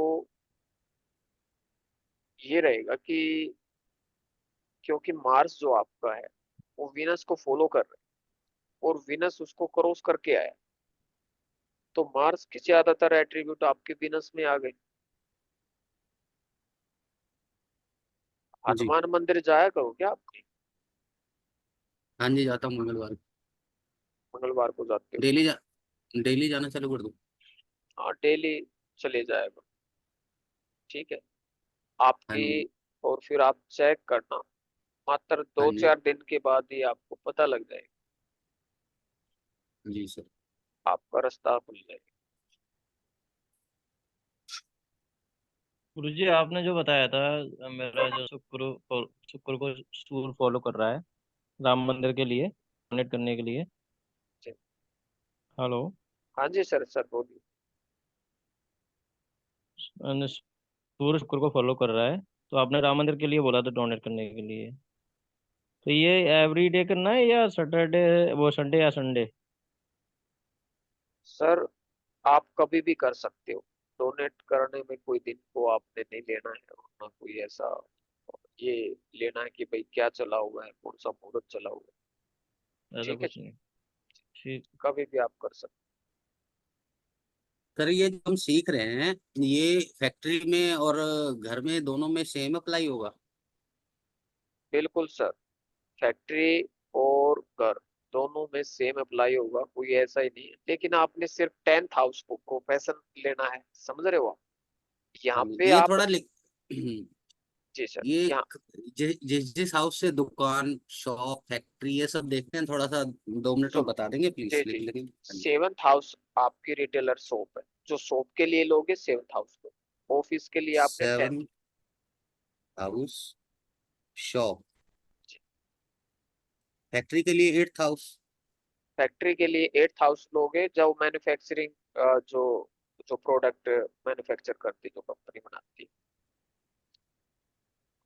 ये रहेगा कि क्योंकि मार्स जो आपका है वो वीनस को फॉलो कर रहा है और वीनस उसको क्रॉस करके आया, तो मार्स के ज्यादातर एट्रीब्यूट आपके वीनस में आ गए। जी हनुमान मंदिर जाया करो क्या आप? हाँ जी, जाता हूँ मंगलवार को। मंगलवार को जाते हो? डेली जा डेली जाना चालू कर दूँ? हाँ डेली चले जाएगा। ठीक है, हाँ आपकी, जी। और फिर आप चेक करना, मात्र हाँ दो जी। चार दिन के बाद ही आपको पता लग जाएगा, जी सर। आपका रास्ता खुल जाएगा। गुरु जी आपने जो बताया था, मेरा जो शुक्र को सूर्य फॉलो कर रहा है राम मंदिर के लिए डोनेट करने के लिए। जी। हेलो। हाँ जी सर, सर बोलिए। सूर्य शुक्र को फॉलो कर रहा है, तो आपने राम मंदिर के लिए बोला था डोनेट करने के लिए, तो ये एवरी डे करना है या सैटरडे, वो संडे या संडे? सर आप कभी भी कर सकते हो, डोनेट करने में कोई दिन को आपने नहीं लेना है और ना कोई ऐसा ये लेना है कि भाई क्या चला हुआ है, कौन सा मुहूर्त चला हुआ है। ऐसा ठीक है कुछ जी, नहीं। ठीक। कभी भी आप कर सकते सर ये जो हम सीख रहे हैं, ये फैक्ट्री में और घर में दोनों में सेम अप्लाई होगा? हो। बिल्कुल सर, फैक्ट्री और घर दोनों में सेम अप्लाई होगा, कोई ऐसा ही नहीं है, लेकिन आपने सिर्फ 10th हाउस को प्रोफेशन लेना है, समझ रहे हो आप? हाँ यहाँ जी, पे ये आप, थोड़ा जी सर ये यहाँ, जिस जिस हाउस से दुकान शॉप फैक्ट्री ये सब देखते हैं, थोड़ा सा 2 मिनट में सुनो, बता देंगे जी प्लीज, जी, लेकिन लेकिन हाँ जी। 7th हाउस आपकी रिटेलर शॉप है, जो शॉप के लिए लोगे 7th हाउस को, ऑफिस के लिए आपने 10th। 7 हाउस शॉप, फैक्ट्री के लिए 8 हाउस। फैक्ट्री के लिए 8th हाउस लोगे, जो मैन्युफैक्चरिंग, जो जो प्रोडक्ट मैन्युफैक्चर करती, जो कंपनी बनाती है।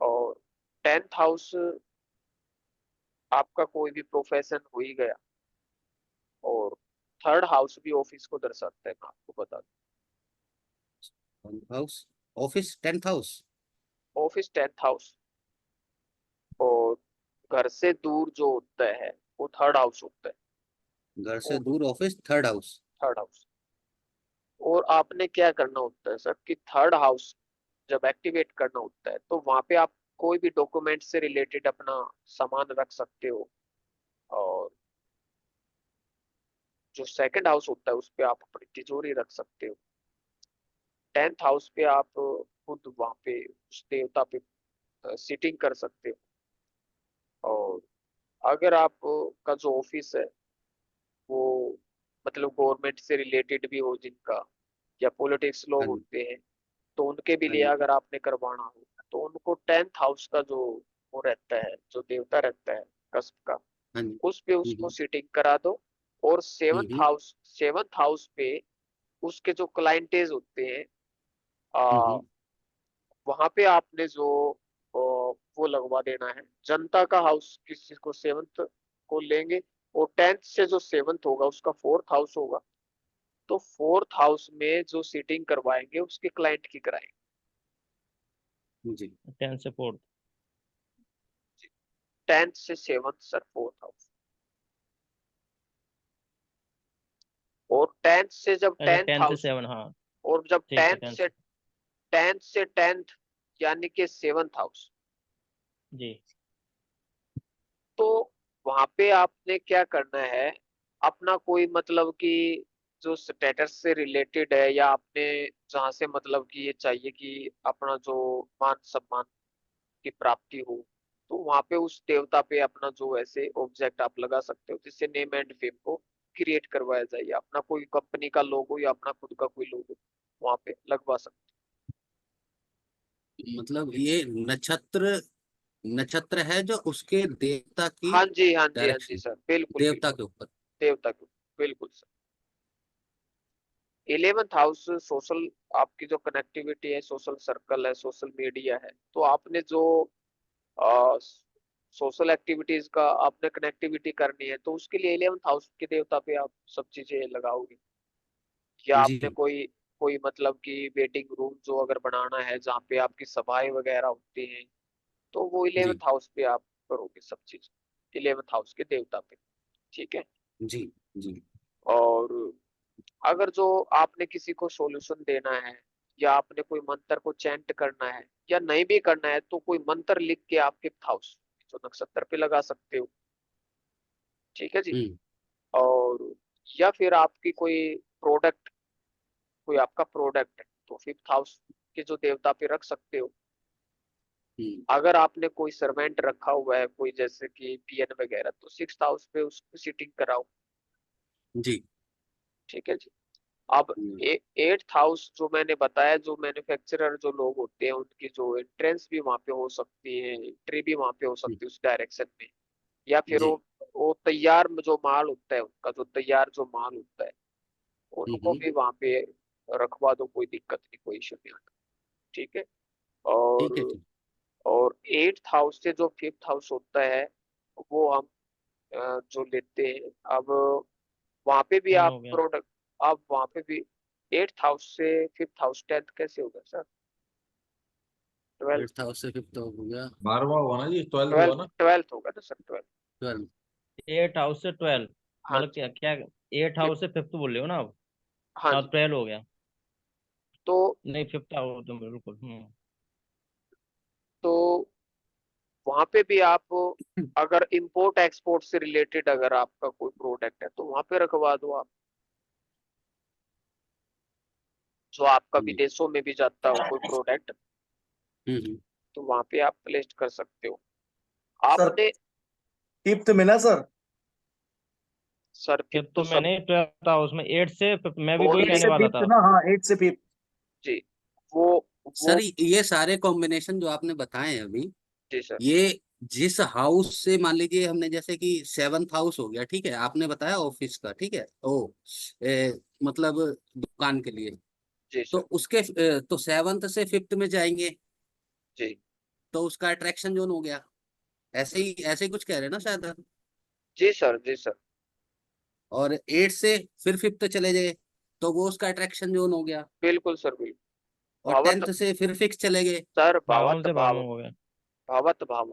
और 10th हाउस आपका कोई भी प्रोफेशन हो ही गया, और 3rd हाउस भी ऑफिस को दर्शाता है, मैं आपको बता हाउस ऑफिस 10th हाउस। दूं, ऑफिस 10th हाउस, और घर से दूर जो होता है वो 3rd हाउस होता है। घर से और दूर office 3rd house. 3rd house, और आपने क्या करना होता है सर कि 3rd हाउस जब एक्टिवेट करना होता है तो वहां पे आप कोई भी डॉक्यूमेंट से रिलेटेड अपना सामान रख सकते हो, और जो 2nd हाउस होता है उस पे आप अपनी तिजोरी रख सकते हो। 10th हाउस पे आप खुद खुद वहां पे उस देवता पे सीटिंग कर सकते हो। और अगर आप का जो ऑफिस है वो मतलब गवर्नमेंट से रिलेटेड भी हो जिनका, या पॉलिटिक्स लोग हाँ जी, होते हैं, तो उनके भी हाँ लिए जी, अगर आपने करवाना हो तो उनको 10th हाउस का जो वो रहता है, जो देवता रहता है कस्ब का, हाँ जी। उस पे उसको सीटिंग करा दो। और हम्म, सेवंथ हाउस पे उसके जो क्लाइंटेज होते हैं हम्म, वहां पे आपने जो वो लगवा देना है। जनता का हाउस किसी को सेवंथ को लेंगे, और 10th से जो सेवंथ होगा उसका 4th हाउस होगा, तो 4th हाउस में जो सीटिंग करवाएंगे उसके क्लाइंट की कराएंगे। जी 10 से 4। 10th से 7th सर 4th हाउस। और 10th से जब अच्छा 10th 10 से हाउस, 7, हाँ और जब ठीक है 10 से। 10th यानी कि 7th हाउस, जी तो वहां पे आपने क्या करना है, अपना कोई मतलब कि जो स्टेटस से रिलेटेड है, या आपने जहां से मतलब कि ये चाहिए कि अपना जो मान सम्मान की प्राप्ति हो, तो वहां पे उस देवता पे अपना जो ऐसे ऑब्जेक्ट आप लगा सकते हो जिससे नेम एंड फेम को क्रिएट करवाया जाए, या अपना कोई कंपनी का लोगो या अपना खुद का कोई लोगो वहां पे लगवा सकते मतलब ये नक्षत्र नक्षत्र है जो उसके देवता हो। की हाँ जी, हाँ जी, हाँ जी डायरेक्शन, सर, बिल्कुल देवता बिल्कुल। के ऊपर। देवता के, बिल्कुल सर। 11th हाउस सोशल, आपकी जो कनेक्टिविटी है, सोशल सर्कल है, सोशल मीडिया है, तो आपने जो सोशल एक्टिविटीज का आपने कनेक्टिविटी करनी है, तो उसके लिए 11th हाउस के देवता पे आप सब चीजें लगाओगे। या आपने जी कोई कोई मतलब कि वेटिंग रूम जो अगर बनाना है जहाँ पे आपकी सभाएं वगैरह होती हैं, तो वो जी 11th हाउस पे आप करोगे सब चीज, 11th हाउस के देवता पे। ठीक है। जी जी और अगर जो आपने किसी को सॉल्यूशन देना है, या आपने कोई मंत्र को चैंट करना है, या नहीं भी करना है, तो कोई मंत्र लिख के आप 5th हाउस जो नक्षत्र पे लगा सकते हो। ठीक है जी। हम्म और या फिर आपकी कोई प्रोडक्ट, कोई आपका प्रोडक्ट है, तो 5th हाउस के जो देवता पे रख सकते हो। हम्म अगर आपने कोई सर्वेंट रखा हुआ है, कोई जैसे कि पीएन वगैरह, तो 6th हाउस पे उसको सीटिंग कराओ। जी ठीक है जी। अब हम्म 8th हाउस जो मैंने बताया, जो मैन्युफैक्चरर जो लोग होते हैं उनकी जो एंट्रेंस भी वहां पे हो सकती है, एंट्री भी वहां पे हो हम्म, सकती है उस डायरेक्शन में। या फिर जी वो तैयार जो माल होता है, उनका जो तैयार जो माल होता है, उनको हम्म, भी वहां पे रखवा दो, कोई दिक्कत नहीं, कोई इशू नहीं आता। ठीक है। ठीक है और ठीक। 8th हाउस से जो 5th हाउस होता है, वो हम जो लेते हैं। अब वहां पे भी 10 आप हो गया। प्रोडक्ट, आप वहां पे भी 8th हाउस से 5th हाउस 10th कैसे होगा सर? 12th, 8th हाउस से 5th हो गया 12वां हुआ ना जी, 12 हुआ 12th ना। 12th होगा ना सर, 12th। 12। 8 हाउस से 12, हाँ मतलब जी। क्या क्या 8 फिफ्थ, हाउस से 5th बोल रहे हो ना आप? हाँ हाँ जी। 12 हो गया। तो नहीं 5th हाउस तो बिल्कुल। तो वहां पे भी आप अगर इंपोर्ट एक्सपोर्ट से रिलेटेड अगर आपका कोई प्रोडक्ट है, तो वहां पे रखवा दो आप। जो आपका हम्म विदेशों में भी जाता हो कोई प्रोडक्ट, हम्म तो वहां पे आप प्लेस कर सकते हो। सर आपने 5th मिला सर। सर फिर 5th तो तो सब मैंने 12th हाउस में 8 से 5th, मैं भी वही 8 कहने से वाला 5th था। ना, हाँ 8 से 5th। जी। वो सर वो ये सारे कॉम्बिनेशन जो आपने बताए हैं अभी, जी सर। ये जिस हाउस से, मान लीजिए हमने जैसे कि 7th हाउस हो गया, ठीक है, आपने बताया ऑफिस का, ठीक है, मतलब दुकान के लिए, जी तो सर। उसके तो 7th से 5th में जाएंगे, जी। तो उसका अट्रैक्शन जोन हो गया। ऐसे ही कुछ कह रहे हैं ना शायद आप? जी सर। जी सर। और 8 से फिर 5th चले गए, तो वो उसका अट्रैक्शन जोन हो गया। बिल्कुल सर, बिल्कुल। और भावत 10th से फिर फिक्स चले गए। सर, भावम भावत से भाव, भावम हो गया। भावत भाव।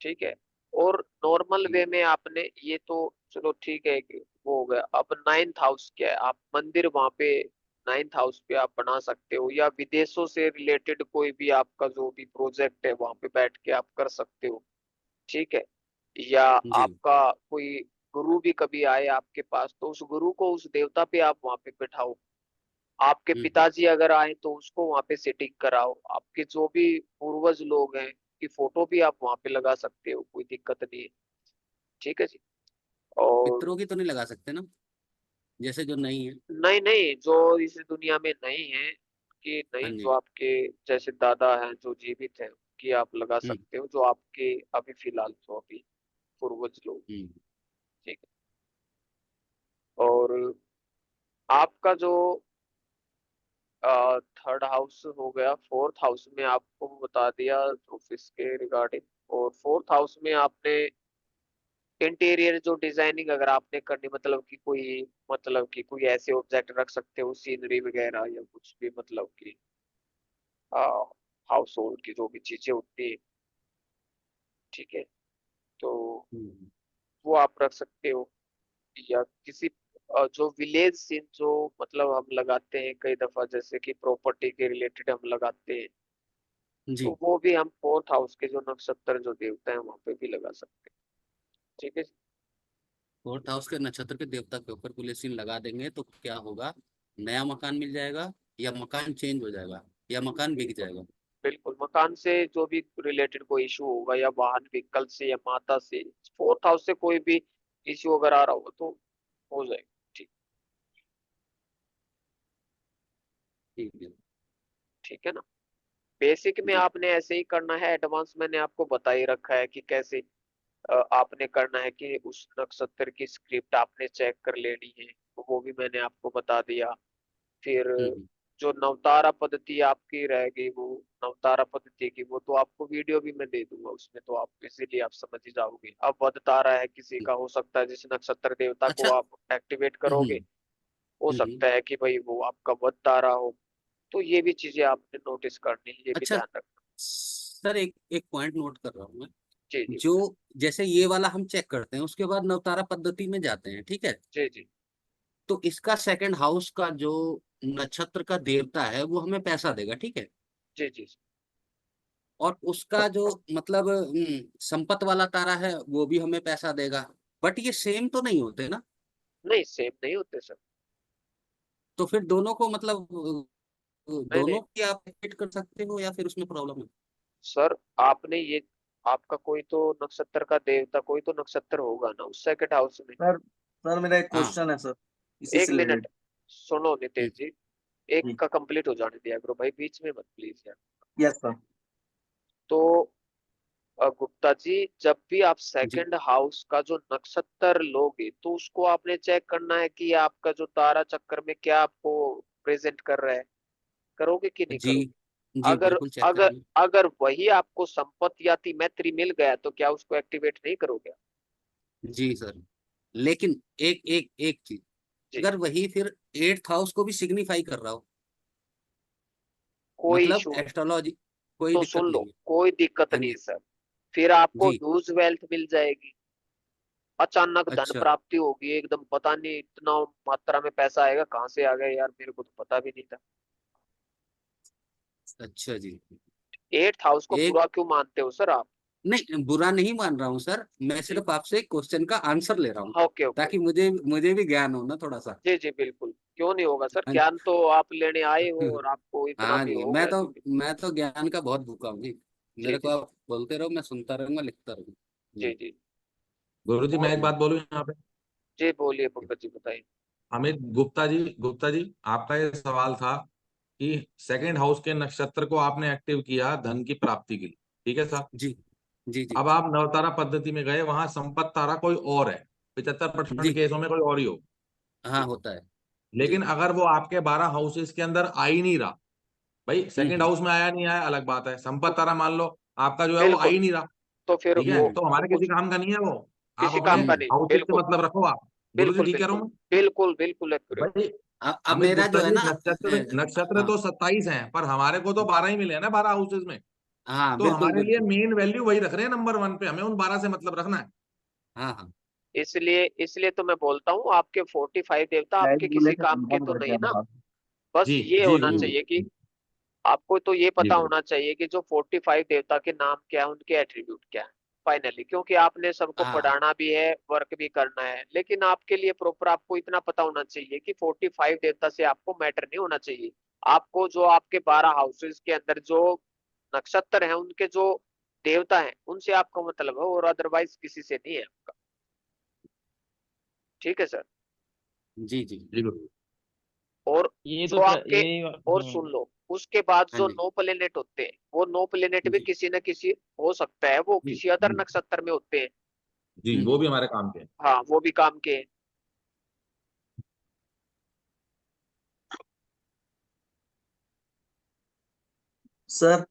ठीक है। और नॉर्मल वे में आपने ये तो चलो ठीक है कि वो हो गया। अब 9th हाउस क्या है, आप मंदिर वहां पे 9th हाउस पे आप बना सकते हो, या विदेशों से रिलेटेड कोई भी आपका जो भी प्रोजेक्ट है वहां पे बैठ के आप कर सकते हो। ठीक है। या जी आपका कोई गुरु भी कभी आए आपके पास तो उस गुरु को उस देवता पे आप वहां पे बिठाओ। आपके पिताजी अगर आए तो उसको वहां पे सेटिंग कराओ। आपके जो भी पूर्वज लोग हैं की फोटो भी आप वहां पे लगा सकते हो, कोई दिक्कत नहीं है। ठीक है जी। और पितरों की तो नहीं लगा सकते ना, जैसे जो नहीं है। नहीं नहीं, जो इस दुनिया में नहीं है कि हाँ नहीं, जो जी। आपके जैसे दादा हैं जो जीवित हैं कि आप लगा हम्म सकते हो, जो आपके अभी फिलहाल जो अभी पूर्वज लोग। हम्म ठीक है। और आपका जो थर्ड हाउस हो गया, फोर्थ हाउस में आपको बता दिया ऑफिस के रिगार्डिंग। और फोर्थ हाउस में आपने इंटीरियर जो डिजाइनिंग अगर आपने करनी, मतलब कि कोई ऐसे ऑब्जेक्ट रख सकते हो, सीनरी वगैरह या कुछ भी, मतलब कि हाउस होल्ड की जो भी चीजें होती है। ठीक है। तो हम्म। वो आप रख सकते हो। या किसी जो विलेज सीन जो मतलब हम लगाते हैं कई दफा, जैसे कि प्रॉपर्टी के रिलेटेड हम लगाते हैं, जी। तो वो भी हम फोर्थ हाउस के जो नक्षत्र जो देवता है वहां पे भी लगा सकते हैं। ठीक है। फोर्थ हाउस के नक्षत्र के देवता के ऊपर पुलिसिंग लगा देंगे तो क्या होगा? नया मकान मिल जाएगा, या मकान चेंज हो जाएगा, या मकान बिक बिल्कुल जाएगा? बिल्कुल, मकान से जो भी रिलेटेड कोई इशू होगा या वाहन व्हीकल से या माता से, फोर्थ हाउस से कोई भी इश्यू अगर आ रहा होगा तो हो जाएगा। ठीक। ठीक है। ठीक है ना। बेसिक में जी आपने ऐसे ही करना है, एडवांस मैंने आपको बता ही रखा है कि कैसे आपने करना है कि उस नक्षत्र की स्क्रिप्ट आपने चेक कर लेनी है, तो वो भी मैंने आपको बता दिया। फिर हम्म। जो नवतारा पद्धति आपकी रहेगी, वो नवतारा पद्धति की वो तो आपको वीडियो भी मैं दे दूंगा, उसमें तो आप इजीली आप समझ ही जाओगे। अब वध तारा है किसी का, हो सकता है जिस नक्षत्र देवता को अच्छा। आप एक्टिवेट हम्म करोगे, हो हम्म। सकता है कि भाई वो आपका वध तारा हो। तो ये भी चीजें आपने नोटिस करनी है, ये भी अच्छा ध्यान रखना। सर, एक एक पॉइंट नोट कर रहा हूँ मैं। जी जी जो बताइए। जैसे ये वाला हम चेक करते हैं, उसके बाद नवतारा पद्धति में जाते हैं, ठीक है? जी जी तो इसका सेकंड हाउस का जो नक्षत्र का देवता है वो हमें पैसा देगा, ठीक है? जी जी। और उसका जो मतलब संपत वाला तारा है वो भी हमें पैसा देगा। बट ये सेम तो नहीं होते ना? नहीं सेम नहीं होते सर। तो फिर दोनों को मतलब नहीं नहीं दोनों की आप फिट कर सकते हो, या फिर उसमें प्रॉब्लम है? सर, आपने ये, आपका कोई तो नक्षत्र का देवता, कोई तो नक्षत्र होगा ना उस सेकंड हाउस में। सर सर मेरा एक हाँ। क्वेश्चन है सर, इसी एक से मिनट, रिलेटेड। सुनो नितेश हम्म जी, एक जी। का कंप्लीट हो जाने दिया करो भाई, बीच में मत प्लीज यार। Yes sir. तो गुप्ता जी, जब भी आप जी सेकंड हाउस का जो नक्षत्र लोगे तो उसको आपने चेक करना है कि आपका जो तारा चक्र में क्या आपको प्रेजेंट कर रहा है, करोगे कि नहीं जी करोगे? जी अगर बिल्कुल चेक अगर करेंगे। अगर वही आपको संपत्ति या मैत्री मिल गया तो क्या उसको एक्टिवेट नहीं करोगे? जी सर, लेकिन एक एक एक चीज, जी। अगर वही फिर एट्थ हाउस को भी सिग्निफाई कर रहा हो, कोई मतलब इशू, एस्ट्रोलॉजी, कोई तो दिक्कत सुन लो, नहीं है। कोई दिक्कत हाँ नहीं जी। है सर। फिर आपको जी। ह्यूज वेल्थ मिल जाएगी, अचानक धन अच्छा। प्राप्ति होगी एकदम, पता नहीं इतना मात्रा में पैसा आएगा कहाँ से आ गया यार, मेरे को तो पता भी नहीं था। अच्छा जी। एट्थ हाउस को एक, बुरा क्यों मानते हो सर आप? नहीं बुरा नहीं मान रहा हूँ सर, मैं जी। सिर्फ आपसे क्वेश्चन का आंसर ले रहा हूँ, ओके ओके। ताकि मुझे मुझे भी ज्ञान हो ना थोड़ा सा। जी जी बिल्कुल, क्यों नहीं होगा सर, हाँ ज्ञान तो आप लेने आए हो और आपको इतना हाँ भी जी, हो मैं गया तो तो मैं तो ज्ञान का बहुत भूखा हूँ जी। जी मेरे को जी आप बोलते रहो, मैं सुनता रहूंगा, लिखता रहूंगा। जी जी। गुरु जी मैं और एक बात बोलूं यहाँ पे। जी बोलिए पंकज जी बताइए। अमित गुप्ता जी आपका ये सवाल था कि सेकंड हाउस के नक्षत्र को आपने एक्टिव किया धन की प्राप्ति के लिए, ठीक है साहब। जी जी जी अब आप नवतारा पद्धति में गए, वहां संपत तारा कोई और है, 75% जी। केसों में कोई और ही हो। हाँ होता है। लेकिन जी। अगर वो आपके 12 हाउसेस के अंदर आ ही नहीं रहा, भाई सेकंड हम्म। हाउस में आया नहीं आया अलग बात है, संपत तारा मान लो आपका जो है वो आ बिल्कुल, ही नहीं रहा, तो फिर ठीक है, वो हम्म तो तो हमारे किसी कुछ काम का नहीं है वो। आप किसी अपने काम का हम्म। नहीं, हाउसेस से बिल्कुल मतलब रखो आप। गुरु जी बिल्कुल ठीक कह रहा बिल्कुल हूँ मैं? बिल्कुल बिल्कुल एक्यूरेट। भाई अब अमित मेरा गुप्ता जो है जी, ना नक्षत्र नक्षत्र हाँ तो 27 हैं, पर हमारे को तो 12 ही मिले हैं ना 12 हाउसेज में। हाँ तो बिल्कुल हमारे लिए बिल्कुल। मेन वैल्यू वही रख रहे हैं नंबर 1 पे, हमें उन 12 से मतलब रखना है। हाँ हाँ। इसलिए इसलिए तो मैं बोलता हूँ आपके 45 देवता लाइट आपके बोले किसी से काम के कंफर्म तो कर नहीं दिया ना। बाहर। बस जी ये जी होना गुरु हम्म जी। चाहिए कि आपको तो ये जी पता गुरु। होना चाहिए कि जो 45 देवता के नाम क्या है, उनके एट्रीब्यूट क्या है, फाइनली, क्योंकि आपने सबको हाँ पढ़ाना भी है, वर्क भी करना है, लेकिन आपके लिए प्रॉपर आपको इतना पता होना चाहिए कि 45 देवता से आपको मैटर नहीं होना चाहिए। आपको जो आपके 12 हाउसेस के अंदर जो नक्षत्र हैं उनके जो देवता हैं उनसे आपका मतलब है, और अदरवाइज किसी से नहीं है आपका। ठीक है सर। जी जी जी गुरु। और ये जो तो आपके, यही और सुन लो, उसके बाद हाँ जो जी 9 प्लेनेट होते हैं वो 9 प्लेनेट भी जी किसी न किसी हो सकता है वो जी किसी अदर जी नक्षत्र में होते हैं। जी, वो भी हमारे काम के हैं। हाँ वो भी काम के हैं। सर